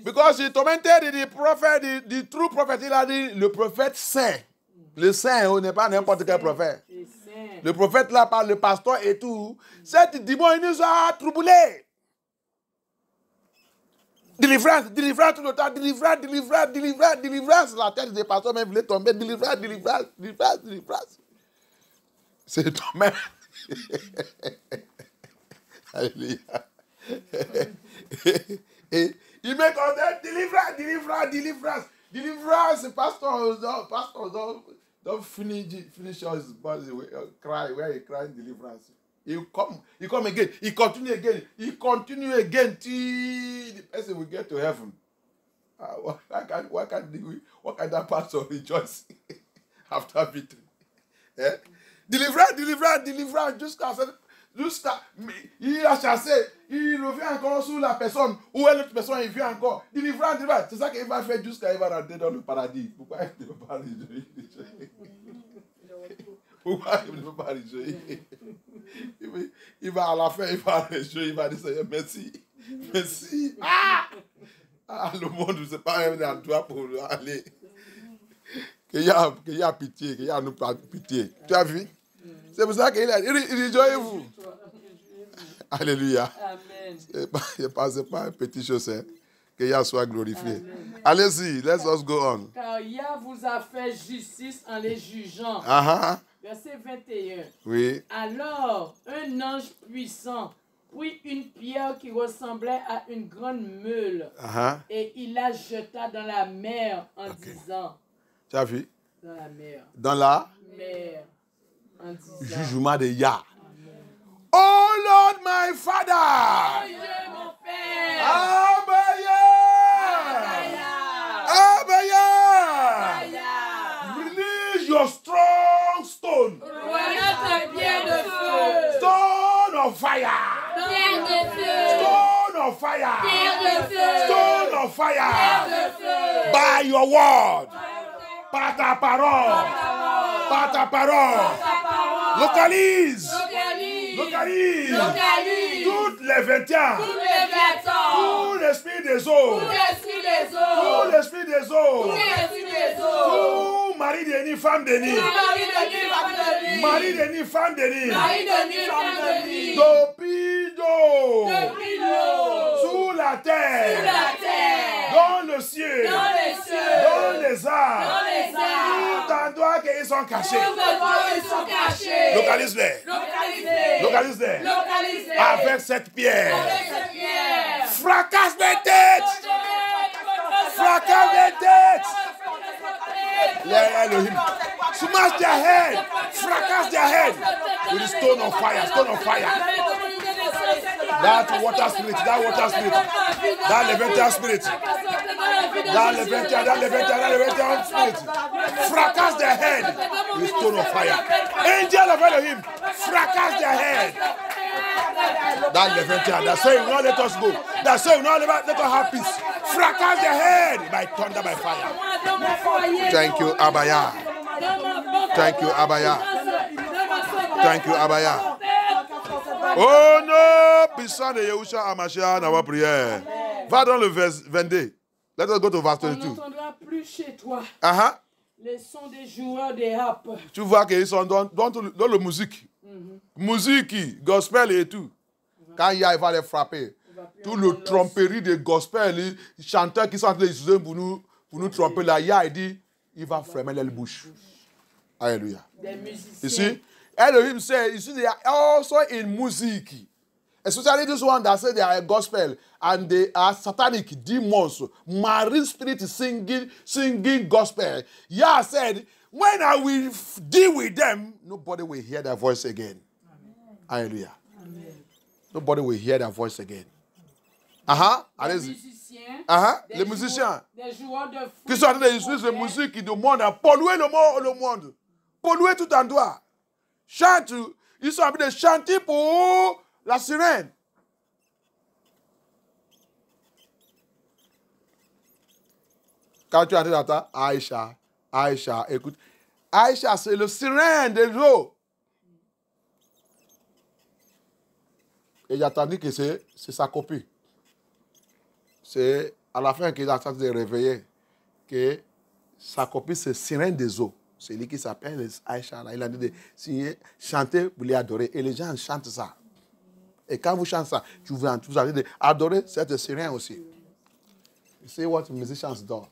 Because he tormented the prophet, the true prophet. Il a dit le prophète saint. Le saint, on n'est pas n'importe quel prophète. Le prophète là parle, le pasteur et tout. Cet démon, il nous a troublés. Délivrance, délivrance tout le temps, délivrance, délivrance, délivrance, délivrance. La tête des pasteurs même voulait tomber. Délivrance, délivrance, délivrance, délivrance. C'est le domaine. Alléluia. Et il me condamne, délivrance, délivrance, délivrance. Délivrance, pasteur, don't finish your cry where you cry deliverance. You come again. He continue again. He continue again till the person will get to heaven. Why can't that pastor rejoice after victory? Eh? Délivrance, délivrance, délivrance. Jusqu'à il a chassé, il revient encore sur la personne, ou l'autre personne, il vient encore. Délivrance, délivrance. C'est ça qu'il va faire jusqu'à il va rentrer dans le paradis. Pourquoi il ne peut pas réjouir? Pourquoi il ne peut pas réjouir? Il va à la fin, il va réjouir, il va dire Seigneur, merci. Merci. Le monde, je ne sais pas, il est en toi pour aller. Qu'il y a pitié, qu'il y a nous pas pitié. Tu as vu? C'est pour ça qu'il a dit, réjouissez-vous. Alléluia. Amen. Ce n'est pas une petite chose, hein. Que Yah soit glorifié. Allez-y, let's us go on. Car Yah vous a fait justice en les jugeant. Verset 21. Oui. Alors, un ange puissant prit une pierre qui ressemblait à une grande meule et il la jeta dans la mer en disant. Tu as vu? Dans la mer. Dans la mer. En disant. Jugement de Yah. Oh Lord, my Father. Oh Dieu, mon Père. Release your strong stone. Voilà ta pierre de feu. Stone of fire. Pierre de feu. Stone of fire. Pierre de feu. Stone of fire. Pierre de feu. By your word. Par ta parole. Par ta parole. Localise. Localise. Toutes les 21. Tout l'esprit des eaux. Tout l'esprit des eaux. Tout mari de ni femme de ni. Mari de ni femme de ni. Dopido. Sous la terre. Dans le ciel. Dans les arbres. Tout endroit qu'ils sont cachés. Localise-les. Localise-les. Avec cette pierre. Fracasse les têtes. Fracasse les têtes. Elohim. Smash their head. Fracasse their head. With the stone of fire. Stone of fire. That water spirit. That water spirit. That Leviathan spirit. That Leviathan spirit. Fracasse their head with stone of fire. Angel of Elohim. Fracasse their head. That's the 21. That's why you will not let us go. That's why you will not let us have peace. Fracas their head by thunder, by fire. Thank you, Abaya. Thank you, Abaya. Thank you, Abaya. Oh non, puissant de Yahusha Amashia, dans ma prière. Va dans le verset 22. Let us go to verse 22. On n'entendra plus chez toi Uh-huh. les sons des joueurs des harpes. Tu vois qu'ils sont dans la musique. Musique, gospel et tout. Quand il y a, il va les frapper. Tout le tromperie de gospel, les chanteurs qui sont en train d'utiliser pour nous tromper là, il dit, il va fermer les bouches. Alléluia. Des musiciens. You see? Elohim said, you see, they are also in music. Especially this one that said they are a gospel and they are satanic demons, marine spirit singing gospel. Yah said, when I will deal with them, nobody will hear their voice again. Amen. Hallelujah. Amen. Nobody will hear their voice again. Allez-y. Les musiciens. Des joueurs de flûte. Qui sont en train d'utiliser la musique du monde à polluer le monde. Polluer tout endroit. Chante. Ils sont en train de chanter pour la sirène. Quand tu entends ça, Aïcha, écoute. Aïcha, c'est le sirène de l'eau. Et j'attendais que c'est sa copie. C'est à la fin qu'il a tenté de réveiller que sa copie, c'est sirène des eaux. C'est lui qui s'appelle Aïcha. Il a dit de chanter pour les adorer. Et les gens chantent ça. Et quand vous chantez ça, vous allez adorer cette sirène aussi. You see what musicians do.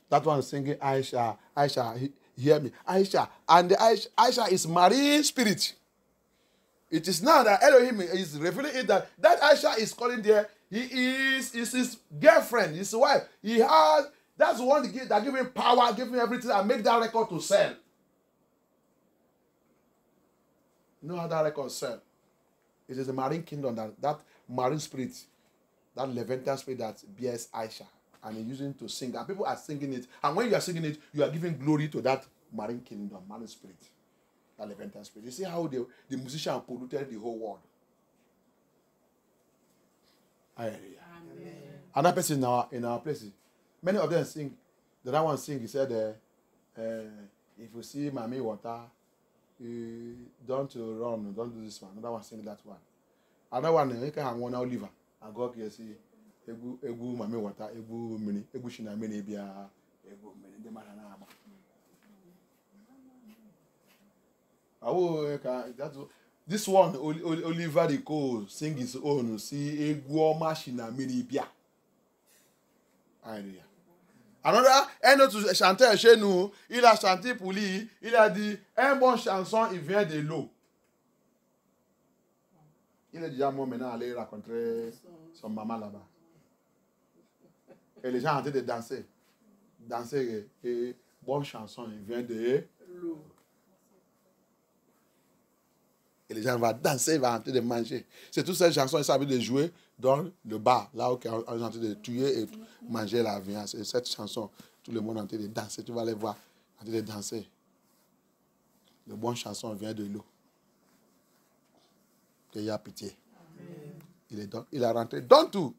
That one singing Aisha, hear me. Aisha. And the Aisha is marine spirit. It is now that Elohim is revealing it that Aisha is calling there. He is his girlfriend, his wife. That's the one that give him power, give him everything, and make that record to sell. No other record sell. It is the marine kingdom that marine spirit, that Leviathan spirit that bears Aisha. And he's using to sing. And people are singing it. And when you are singing it, you are giving glory to that marine kingdom, marine spirit. That Leviathan spirit. You see how the musician polluted the whole world. Hallelujah. Amen. Another person in our places, many of them sing. The other one sing, he said, if you see Mami Water, don't run, don't do this one. Another one sing that one. Another one, you can have one Oliver. And God can see. Egu Mami Water, egu mini, egu shina mini bia, egu mini de marana. This one Oliver the Co sing his own. See egu oma shina mini bia. Hallelujah. Another, un autre chanteur chez nous, il a chanté pour lui, il a dit un bon chanson, il vient de l'eau. Il est déjà mort maintenant aller rencontrer son maman là-bas. Et les gens sont en train de danser. Danser et bonne chanson, il vient de l'eau. Et les gens vont danser, ils vont en train de manger. C'est toutes ces chansons, ils savent de jouer dans le bar, là où ils sont en train de tuer et manger la viande. C'est cette chanson, tout le monde est en train de danser. Tu vas les voir en train de danser. Le bonne chanson vient de l'eau. Qu'il y a pitié. Il a rentré dans tout.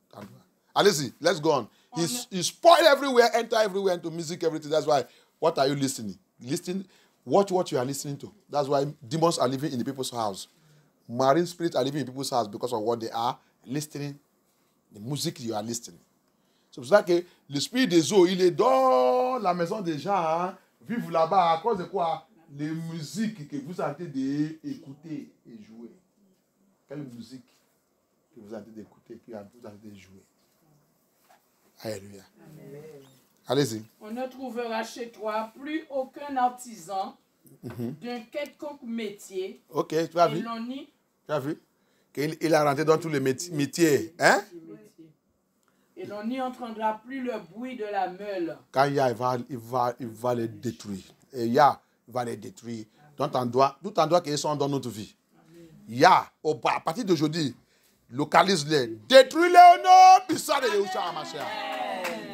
Allez-y, let's go on. He spoiled everywhere, enter everywhere into music, everything. That's why, what are you listening? Watch what you are listening to. That's why demons are living in the people's house. Marine spirits are living in people's house because of what they are listening, the music you are listening. C'est pour ça que l'esprit des eaux, il est dans la maison des gens, hein, vivent là-bas à cause de quoi? Les musiques que vous êtes en train d'écouter et jouer. Quelle musique que vous êtes en train d'écouter, que vous êtes en train de jouer? Alléluia. Allez-y. On ne trouvera chez toi plus aucun artisan d'un quelconque métier. Ok, tu as vu? Tu as vu? Qu'il a rentré dans tous les métiers. Hein? Et l'on n'y entendra plus le bruit de la meule. Quand il va les détruire. Et il va les détruire. Tout endroit qu'ils sont dans notre vie. À partir d'aujourd'hui, localise-les. Détruis-les au nom puissant de Yeshua HaMashiach.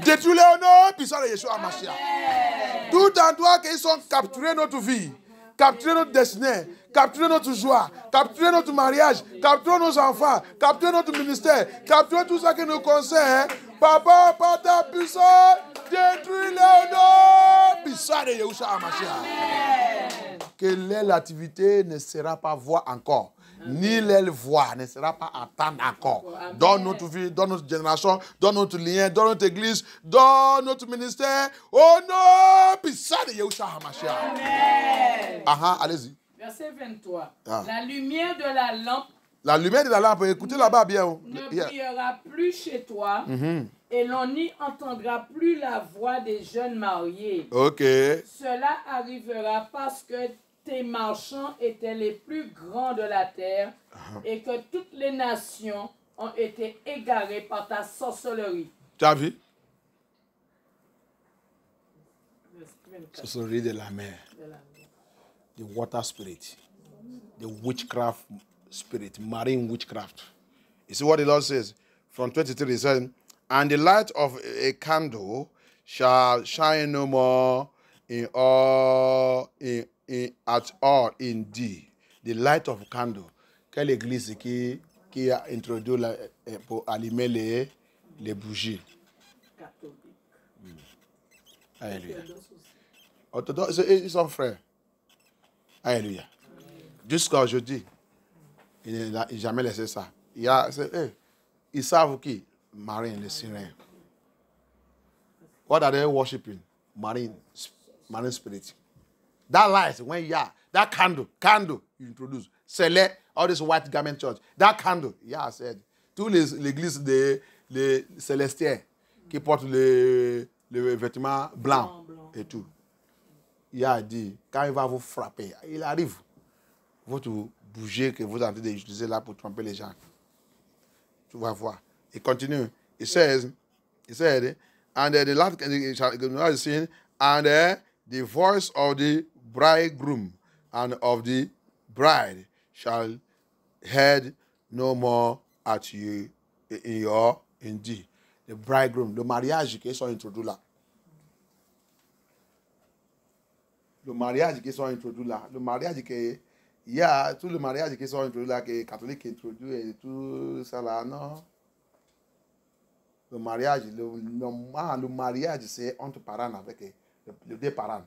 Détruis-les au nom puissant de Yeshua HaMashiach. Tout endroit qu'ils sont capturés dans notre vie. capturer notre destinée, capturer notre joie, capturer notre mariage, capturer nos enfants, capturer notre ministère, capturer tout ça qui nous concerne. Papa, par ta puissance, détruis-les au nom puissant de Yahushua HaMashiach. Que l'activité ne sera pas voix encore. Ni l'aile voix ne sera pas attendre encore. Dans notre vie, dans notre génération, dans notre lien, dans notre église, dans notre ministère, au nom puissant de Yahushua HaMashiach. Amen. Allez-y. Verset 23. La lumière de la lampe. La lumière de la lampe, écoutez là-bas bien. Ne brillera plus chez toi. Et l'on n'y entendra plus la voix des jeunes mariés. Ok. Cela arrivera parce que tes marchands étaient les plus grands de la terre et que toutes les nations ont été égarées par ta sorcellerie. Tu as vu? Sorcellerie de la mer. The water spirit. The witchcraft spirit. Marine witchcraft. You see what the Lord says? From 23 he says, and the light of a candle shall shine no more at all in thee. The light of a candle. Quelle église qui a introduit pour allumer les bougies? Alléluia. Orthodoxe, ils sont frères. Alléluia. Jusqu'à aujourd'hui, il n'a jamais laissé ça. Ils savent qui? Marine, les Syriens. What are they worshiping? Marine spirit. That light, when you are, that candle you introduce. Select all this white garment church. That candle, said. Tous l'église les célestiens qui portent les vêtements blancs et tout. Il a dit, quand il va vous frapper, il arrive. Votre bougie que vous êtes en train d'utiliser là pour tromper les gens. Tu vas voir. Il continue. He said, and the Lord saying, and the voice of the bridegroom and of the bride shall heard no more at you in thee. The bridegroom, le mariage qui sont introduits là. Le mariage qui sont introduits là. Le mariage qui il y a tout le mariage qui sont introduits là, que les catholiques introduisent et tout ça là, non. Le mariage, le mariage, c'est entre parents avec les deux parents.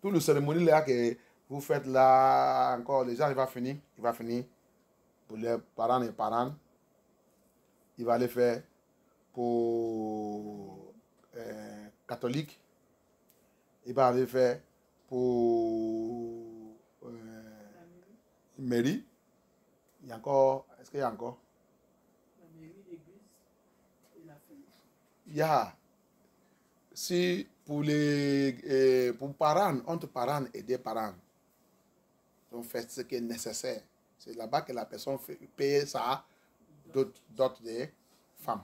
Tout le cérémonie là que vous faites là, encore, les gens, il va finir. Pour les parents et les parents. Il va les faire pour catholiques. Il va les faire pour mairie. Il y a encore, est-ce qu'il y a encore? La mairie, l'église et la famille. Il y a, si pour les pour parents, entre parents et des parents, on fait ce qui est nécessaire. C'est là-bas que la personne paye ça d'autres des femmes.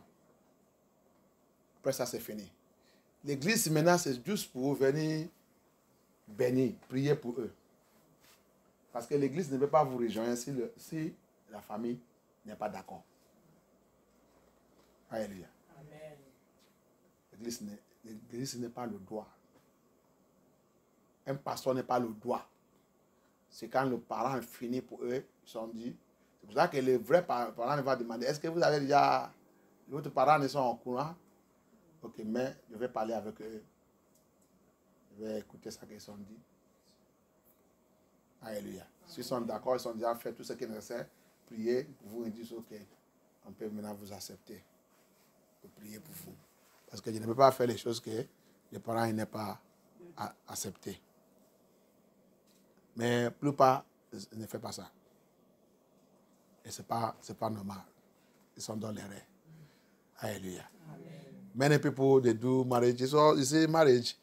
Après ça, c'est fini. L'église maintenant, c'est juste pour venir bénir, prier pour eux. Parce que l'église ne peut pas vous rejoindre si la famille n'est pas d'accord. Alléluia. Amen. L'église n'est pas le droit. Un pasteur n'est pas le droit. C'est quand le parent finit pour eux, ils sont dit. C'est pour ça que le vrai parent va demander, est-ce que vous avez déjà, votre parents ne sont au courant? Ok, mais je vais parler avec eux. Je vais écouter ce qu'ils ont dit. Alléluia. S'ils sont d'accord, ils sont déjà fait tout ce qui est nécessaire. Priez pour vous et disent, ok, on peut maintenant vous accepter. Pour prier pour vous. Parce que je ne peux pas faire les choses que les parents n'aient pas acceptées. Mais la plupart ne font pas ça. Et ce n'est pas normal. Ils sont dans l'erreur. Alléluia. Many people, they do marriage. So you see marriage,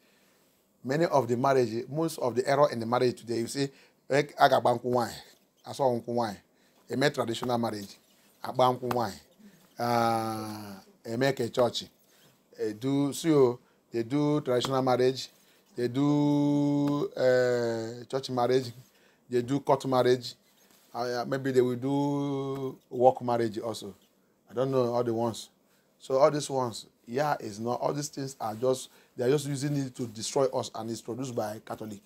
many of the marriage, most of the error in the marriage today, you see, agabanku wine, asonku wine, a make traditional marriage, abanku wine, a make a church, they do traditional marriage, they do church marriage, they do court marriage, maybe they will do work marriage also. I don't know all the ones. So all these ones, is not, all these things are just, they are just using it to destroy us, and it's produced by Catholic.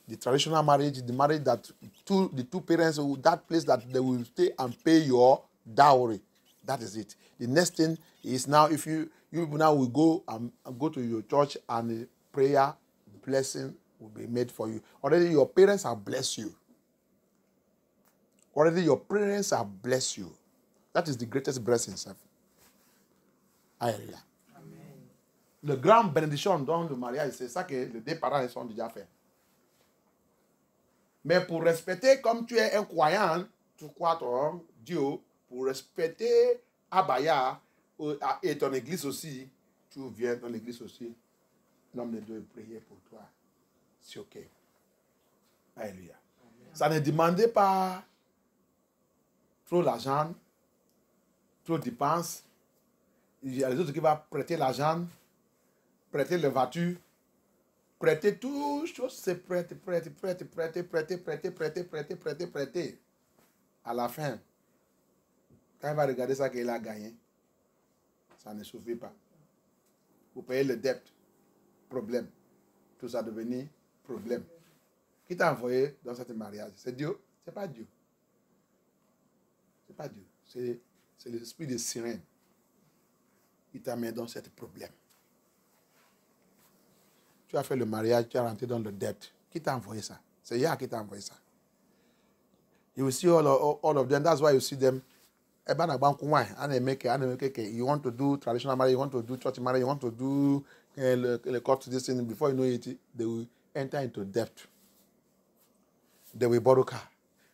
The traditional marriage, the marriage that the two parents, that place that they will stay and pay your dowry. That is it. The next thing is now, if you now will go and go to your church and prayer, blessing will be made for you. Already your parents have blessed you. Already your parents have blessed you. That is the greatest blessing, sir. Alléluia. Le grand bénédiction dans le mariage, c'est ça que les deux parents sont déjà fait. Mais pour respecter, comme tu es un croyant, tu crois ton Dieu, pour respecter Abaya et ton église aussi, tu viens dans l'église aussi, l'homme de Dieu prier pour toi. C'est ok. Alléluia. Ça ne demandait pas trop l'argent, trop de dépenses. Il y a les autres qui vont prêter l'argent, prêter les voitures, prêter tout chose, c'est prêter. À la fin, quand il va regarder ça qu'il a gagné, ça ne suffit pas. Vous payez les dettes, problème. Tout ça devenu problème. Qui t'a envoyé dans ce mariage? C'est Dieu? C'est pas Dieu. C'est pas Dieu. C'est l'esprit de sirène qui t'a mis dans ce problème. Tu as fait le mariage, tu as rentré dans le dette. Qui t'a envoyé ça? C'est Yah qui t'a envoyé ça. You will see all of them. That's why you see them. You want to do traditional marriage, you want to do church marriage, you want to do the court to this thing. Before you know it, they will enter into debt. They will borrow car.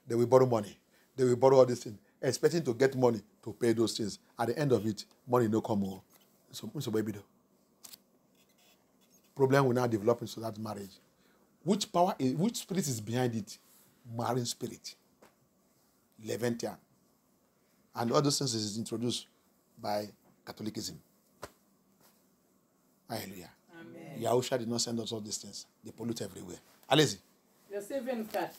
They will borrow money. They will borrow all these things, expecting to get money to pay those things. At the end of it, money no come more. So baby, problem will now develop into that marriage. Which spirit is behind it? Marine spirit. Levantine. And all those things is introduced by Catholicism. Hallelujah. Amen. Yahusha did not send us all these things. They pollute everywhere. Allez-y. Verset 24.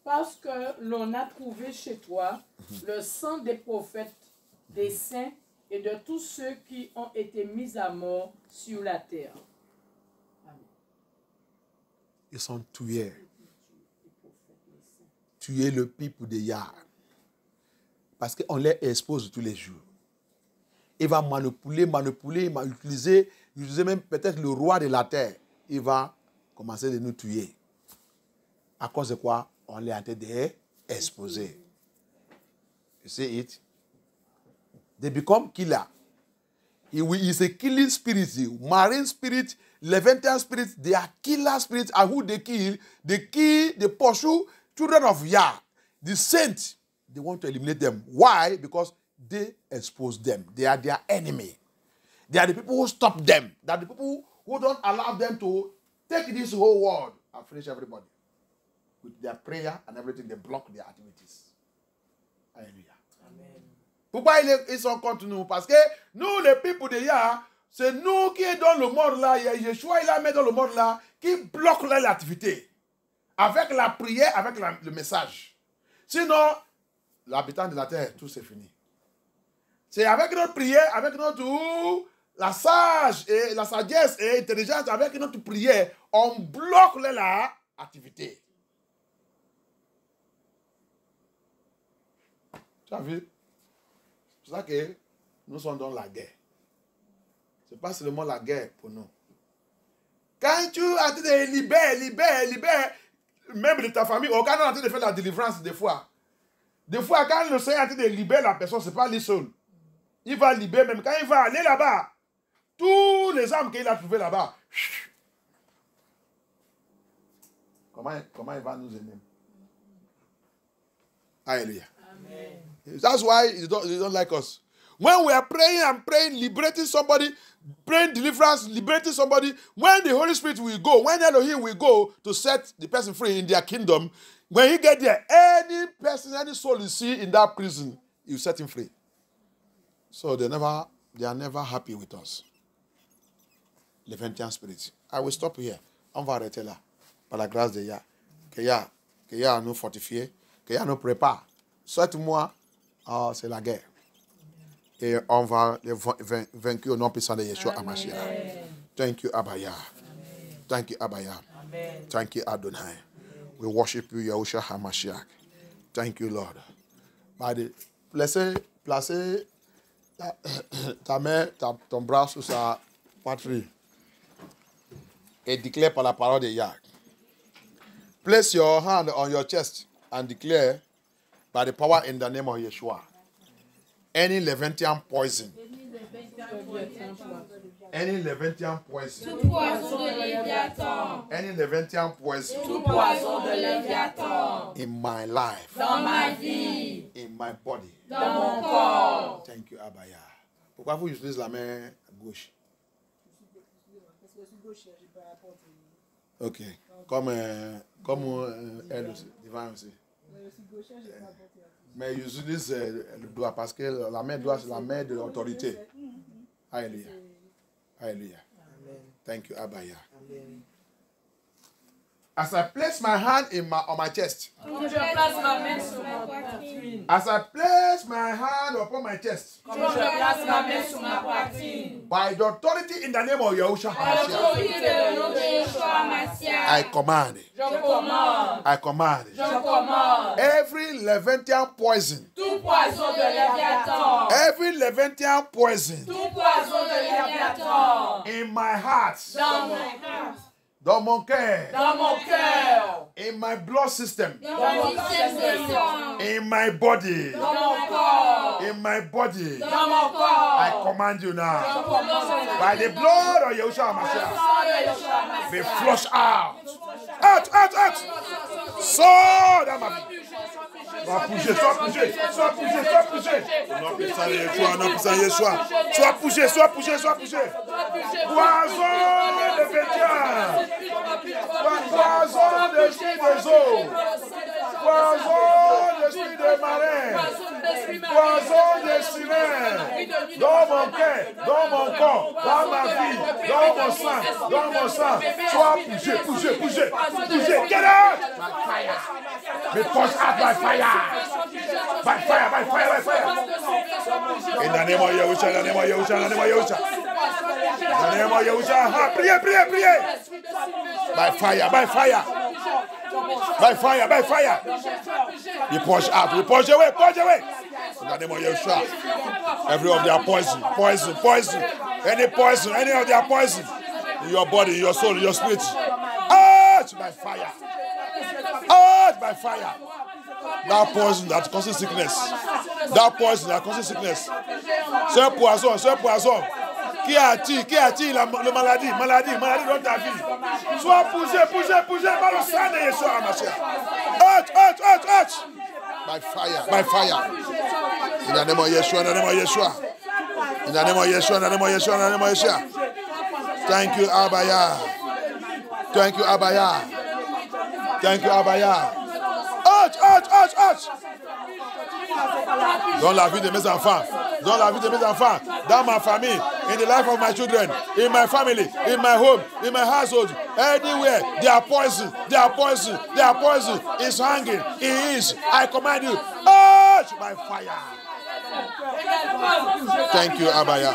Parce que l'on a trouvé chez toi le sang des prophètes, des saints et de tous ceux qui ont été mis à mort sur la terre. Amen. Ils sont tués. Tuer le peuple de Yah. Parce qu'on les expose tous les jours. Il va manipuler, il va utiliser même peut-être le roi de la terre. Il va commencer de nous tuer. À cause de quoi? On les a été exposés. You see it? They become killer. He is a killing spirit. Marine spirit, Levantine spirit, they are killer spirits. And who they kill, they pursue children of Yah. The saints, they want to eliminate them. Why? Because they expose them. They are their enemy. They are the people who stop them. They are the people who don't allow them to take this whole world and finish everybody. With their prayer and everything, they block their activities. Alléluia. Amen. Pourquoi ils sont contre nous? Parce que nous, les peuples de Yah, c'est nous qui est dans le monde là. Yeshua, il a mis dans le monde là, qui bloque l'activité. Avec la prière, avec le message. Sinon, l'habitant de la terre, tout c'est fini. C'est avec notre prière, avec notre la sagesse et l'intelligence, avec notre prière, on bloque l'activité. Tu as vu? C'est pour ça que nous sommes dans la guerre. Ce n'est pas seulement la guerre pour nous. Quand tu as dit de libère, même de ta famille, quand on est en train de faire la délivrance des fois, quand le Seigneur est en train de libérer la personne, ce n'est pas lui seul. Il va libérer, même quand il va aller là-bas, tous les âmes qu'il a trouvées là-bas, comment il va nous aimer? Alléluia. Amen. That's why they don't like us. When we are praying, liberating somebody, praying deliverance, liberating somebody, when the Holy Spirit will go, when Elohim will go to set the person free in their kingdom, when he get there, any person, any soul you see in that prison, you set him free. So they are never happy with us. Levantine spirits. I will stop here. On va arrêter là. Par la grâce de Yah. Que Yah nous fortifie, que Yah nous prépare. Souhaite-moi, c'est la guerre. Et on va les vaincre au nom puissant de Yeshua HaMashiach. Thank you, Abaya. Thank you, Abaya. Thank you, Adonai. We worship you, Yahushua HaMashiach. Thank you, Lord. Placez ta main, ton bras sur sa poitrine et déclare par la parole de Yah. Place your hand on your chest and declare by the power in the name of Yeshua. Any Levantine poison. Any Levantine poison. Tout poison de Léviathan. Any Levantine poison. Tout poison de Léviathan. In my life. Dans ma vie. In my body. Dans mon corps. Thank you, Abaya. Pourquoi vous utilisez la main gauche? Ok. Comme elle aussi, Divin aussi. Mais ils utilisent le doigt parce que la main droite c'est la main de l'autorité. Alléluia. Alléluia. Thank you, Abaya. As I place my hand on my chest. Quand je place ma main sur ma poitrine. As I place my hand upon my chest. Quand je place ma main sur ma poitrine. By the authority in the name of Yahushua HaMashiach. I command. Je commande. I command. Je commande. Every Levantine poison. Tout poison de Léviathan. Every Levantine poison. Tout poison de Léviathan. In my heart. Dans mon cœur. Dans mon cœur. Dans mon cœur. In my blood system. Dans mon système de sang. In my body. Dans mon corps. In my body. Dans mon corps. I command you Je now. commande. By the blood of Yahushua HaMashiach. Be flushed out. Out, out, out. Sors dans ma vie. Sois poussé, sois poussé, sois poussé, sois poussé. Non, puissant Yeshua, non, puissant Yeshua. Sois poussé, sois poussé, sois poussé. Poison de bétiens. Poison de l'esprit des eaux. Poison de l'esprit des marins. Poison des sirènes. Dans mon cœur, dans mon corps, dans ma vie, dans mon sang, dans mon sang. Sois poussé, poussé, poussé, poussé. Get out! By fire. Be pushed out by fire. By fire, by fire, by fire. In the name of Yahushua, in the name of Yahushua, in the name of Yahushua. In the name of Yahushua. Priez, priez, priez. By fire, by fire. By fire, by fire. Be pushed out, be pushed away, push away. In the name of Yahushua. Every of their poison, poison, poison. Any poison, any of their poison. In your body, in your soul, in your spirit. Out by fire. Out by fire. That poison that causes sickness. That poison that causes sickness. Ce poison. Qui a-t-il le maladie dans ta vie? Sois poussé par le sang de Yeshua HaMashiach. Out. By fire, by fire. In the name of Yeshua, in the name of Yeshua. In the name of Yeshua, in the name of Yeshua, in the name of Yeshua. Thank you, Abaya. Thank you, Abaya. Thank you, Abaya. Ouch. Dans la vie de mes enfants, dans ma famille, in the life of my children, in my family, in my home, in my household, anywhere, they are poison. It's hanging. It is. I command you, ouch, by fire. Thank you, Abaya.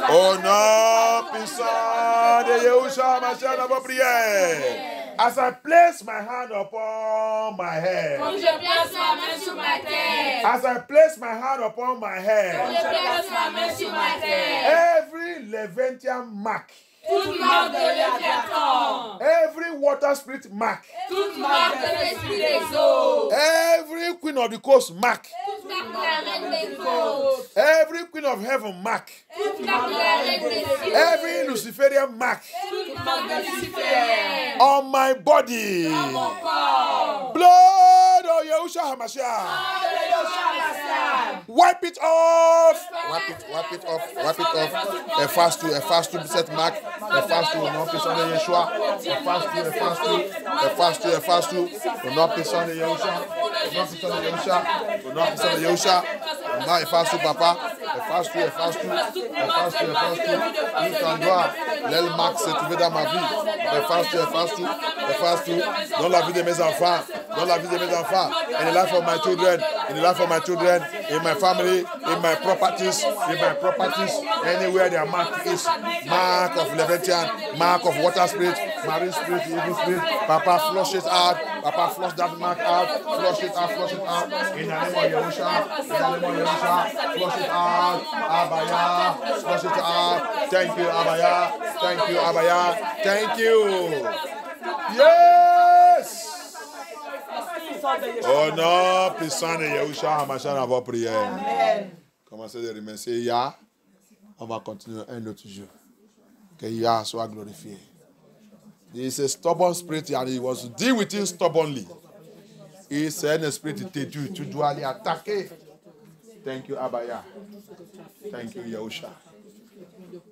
Au nom puissant de Yahushua HaMashiach, nous prions. As I place my hand upon my head. Quand je place ma main sur ma tête. As I place my hand upon my head. Quand je place ma main sur ma tête. Every Levantine mark. Toute marque de Léviathan. Every water spirit mark. Toute marque de l'esprit des eaux. Every queen of the coast mark. Toute marque de la reine des côtes. Every queen of heaven mark. Toute marque de la reine des cieux. Every Luciferian mark. Toute marque de Lucifer. On my body. Dans mon corps. Blood of Yahushua HaMashiach. Wipe it off. A fast to set mark. A fast to not piss on the Yeshua. A fast to not piss on the Yeshua. Not a fast to Papa. A fast to. Il t'en doit. L'aile marque s'est trouvée dans ma vie. A fast to. Dans la vie de mes enfants. dans la vie de mes enfants, in the life of my children, in the life of my children, in my family, in my properties, anywhere their mark is, mark of Leviathan, mark of water spirit, marine spirit, evil spirit. Papa, flush it out. Papa, flush that mark out. Flush it out. In the name of Yahushua, flush it out. Abaya, flush it out. Thank you, Abaya. Thank you. Yes. Oh non, puissant de Yahushua HaMashiach dans vos prières. Commencez de remercier Yah. On va continuer un autre jour. Que Yah soit glorifié. He is a stubborn spirit and he was to deal with him stubbornly. He is un esprit têtu. Tu dois aller attaquer. Thank you, Abaya. Thank you, Yahushua.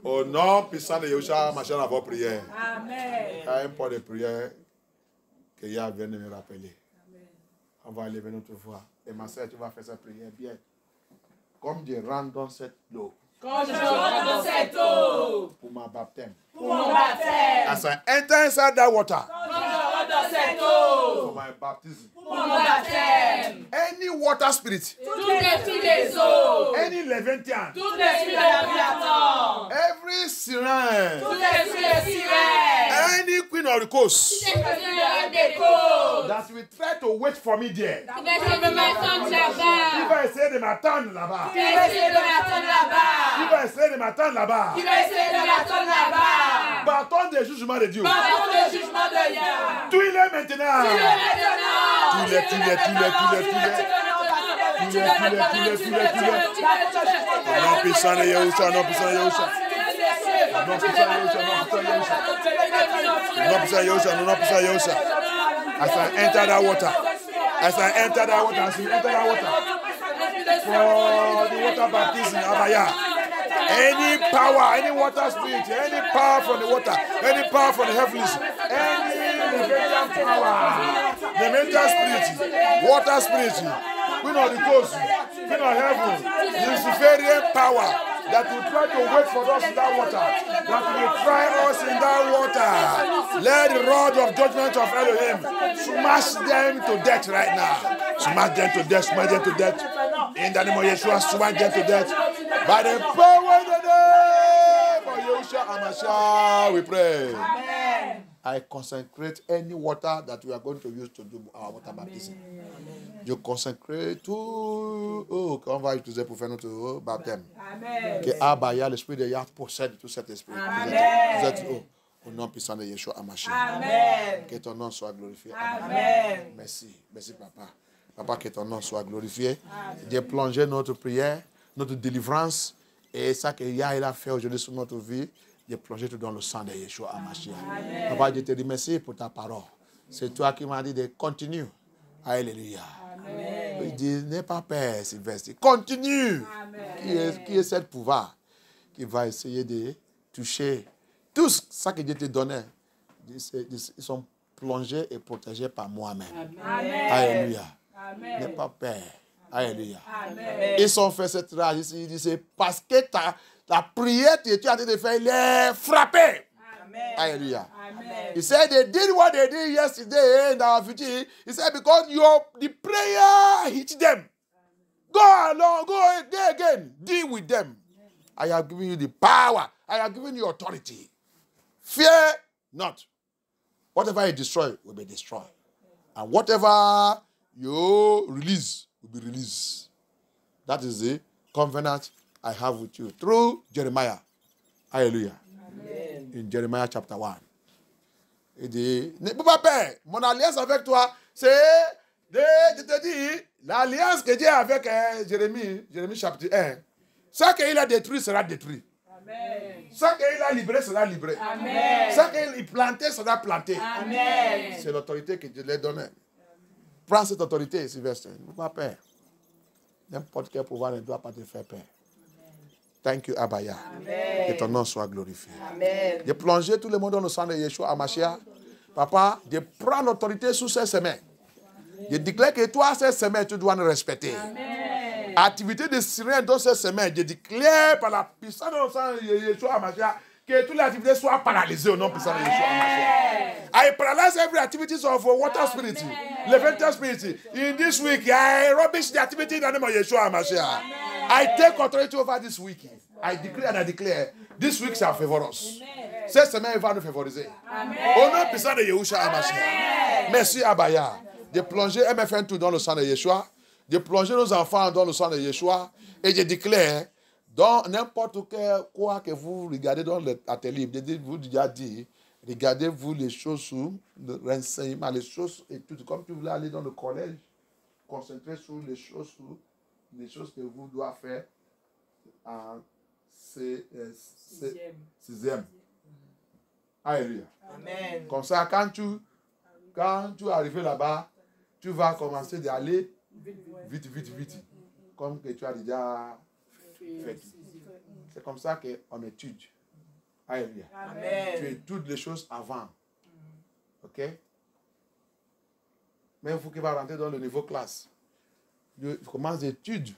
Au nom puissant de Yahushua HaMashiach dans vos prières. Amen. Un point de prière que Yah vient de me rappeler. On va lever notre voix. Et ma soeur, tu vas faire cette prière bien. Comme je rentre dans cette eau. Quand je rentre dans cette eau. Pour ma baptême. Pour mon baptême. As I enter inside that water. Quand je rentre dans cette eau. For my baptism. Pour mon baptême. Any water spirit. Tout l'esprit des eaux. Any Leviathan. Tout l'esprit de Léviathan. Every sirène. Tout l'esprit de sirène. Any queen of the coast. Tout l'esprit des côtes. That will try to wait for me there. Qui va essayer de m'attendre là-bas. Qui va essayer de m'attendre là-bas. Qui va essayer de m'attendre là-bas. Qui va essayer de m'attendre là-bas. Qui va essayer de m'attendre là-bas. Bâton des jugements de Dieu. Pardon le jugement de Yah. Tuez-les maintenant. Tuez-les. Non puissant de Yahushua, non puissant de Yahushua. Non puissant de Yahushua. As I enter that water. For the water baptism, Abaya. Any power, any water spirit, any power from the water, any power from the heavens, any Leviathan power, Leviathan spirit, water spirit, queen of the coast, queen of heaven, Luciferian power that will try to wait for us in that water, that will try us in that water. Let the rod of judgment of Elohim smash them to death right now. Smash them to death. In the name of Yeshua, smash them to death. By the power of the name of Yahushua HaMashiach, we pray. Amen. I consecrate any water that we are going to use to do our water baptism. Je consacre tout, qu'on va utiliser pour faire notre baptême. Amen. Que Abaya, l'esprit de Yah, possède tout cet esprit. Vous êtes au nom puissant de Yeshua HaMashiach. Amen. Que ton nom soit glorifié. Amen. Merci, papa. Papa, que ton nom soit glorifié. J'ai plongé notre prière, notre délivrance, et ça que Yah a fait aujourd'hui sur notre vie, j'ai plongé tout dans le sang de Yeshua HaMashiach. Papa, je te remercie pour ta parole. C'est toi qui m'as dit de continuer. Alléluia. Il dit, n'aie pas peur, Sylvestre. Continue. Qui est cette pouvoir qui va essayer de toucher tout ça que Dieu te donnait. Ils sont plongés et protégés par moi-même. Alléluia. N'aie pas peur. Alléluia. Ils sont fait cette rage ici. Il dit, c'est parce que ta prière que tu as de faire, il est frappé. Alléluia. He said they did what they did yesterday in our future. He said because the prayer hit them. Go along, go again. Deal with them. I have given you the power. I have given you authority. Fear not. Whatever you destroy will be destroyed. And whatever you release will be released. That is the covenant I have with you through Jeremiah. Hallelujah. Amen. In Jeremiah chapter 1. Il dit, ne peux pas peur. Mon alliance avec toi, c'est, je te dis, l'alliance que Dieu a avec Jérémie chapitre 1. Ce qu'il a détruit sera détruit. Amen. Ce qu'il a libéré sera libéré. Amen. Ce qu'il a planté sera planté. Amen. C'est l'autorité que Dieu lui a donnée. Prends cette autorité, Sylvestre. Ne peux pas peur. N'importe quel pouvoir ne doit pas te faire peur. Thank you, Abaya. Amen. Que ton nom soit glorifié. Amen. Je plongeais tout le monde dans le sang de Yeshua HaMashiach. Papa, je prends l'autorité sous ces semaines. Je déclare que toi, ces semaines, tu dois nous respecter. Amen. Activité de sirène dans ces semaines, je déclare par la puissance de le sang de Yeshua HaMashiach que toutes les activités soient paralysées au nom puissant de Yeshua. I paralyze every activities of water spirit, Leviathan spirit. In this week, I rubbish the activity in the name of Yeshua HaMashiach. I take authority over this week. I decree and I declare, this week shall favor us. Cette semaine va nous favoriser. Au nom puissant de Yeshua HaMashiach. Merci Abaya de plonger MFN tout dans le sang de Yeshua, de plonger nos enfants dans le sang de Yeshua, et je déclare, dans n'importe quoi que vous regardez dans l'atelier, je vous déjà dit, regardez-vous les choses sous le renseignement, les choses et tout. Comme tu voulais aller dans le collège, concentrez sur les choses que vous devez faire en sixième. Alléluia. Amen. Comme ça, quand tu arrives là-bas, tu vas commencer d'aller vite. Comme que tu as déjà fait. C'est comme ça qu'on étudie. Alléluia. Amen. Tu étudies les choses avant. Ok? Mais il faut qu'il va rentrer dans le niveau classe. Tu commences d'étudier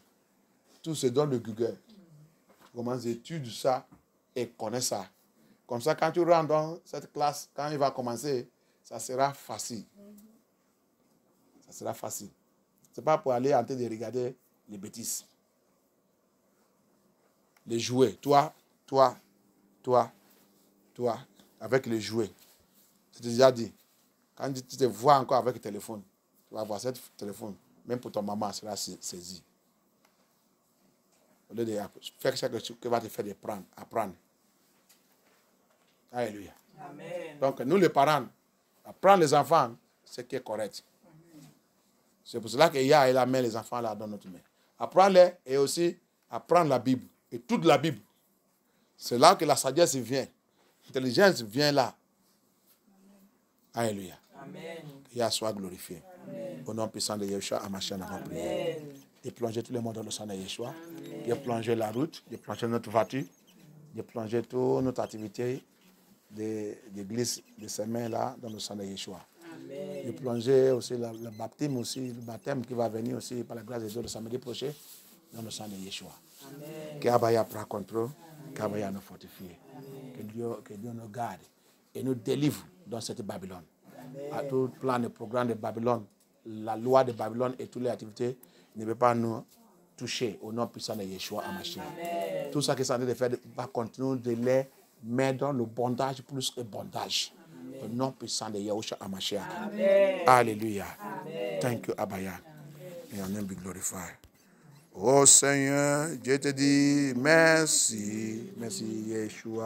tout ce dans le Google. Tu commences d'étudier ça et connais ça. Comme ça, quand tu rentres dans cette classe, quand il va commencer, ça sera facile. Ça sera facile. Ce n'est pas pour aller en train de regarder les bêtises. Les jouets. Toi, avec les jouets. Je t'ai déjà dit. Quand tu te vois encore avec le téléphone, tu vas voir ce téléphone. Même pour ton maman, sera saisi. Au lieu de faire quelque chose qui va te faire apprendre. Alléluia. Amen. Donc, nous les parents, apprendre les enfants, c'est ce qui est correct. C'est pour cela qu'il y a la main, les enfants là dans notre main. Apprendre-les et aussi apprendre la Bible. Et toute la Bible. C'est là que la sagesse vient. L'intelligence vient là. Alléluia. Amen. Yahweh soit glorifié. Amen. Au nom puissant de Yeshua, HaMashiach, nous avons prié. Et plonger tout le monde dans le sang de Yeshua. Et plonger la route, et plonger notre voiture, et plonger toute notre activité d'église de ces mains-là dans le sang de Yeshua. Et plonger aussi le baptême qui va venir aussi par la grâce de Dieu le samedi prochain dans le sang de Yeshua. Que Abaya prend contrôle, qu'Abaya nous fortifie. Que Dieu nous garde et nous délivre dans cette Babylone. À tout plan et programme de Babylone, la loi de Babylone et toutes les activités ne peuvent pas nous toucher au nom puissant de Yeshua HaMashiach. Tout ça qui est en train de faire va continuer de les mettre dans le bondage plus que bondage. Au nom puissant de Yeshua HaMashiach. Alléluia. Thank you, Abaya. Et your name be glorified. Oh Seigneur, je te dis merci. Merci Yeshua.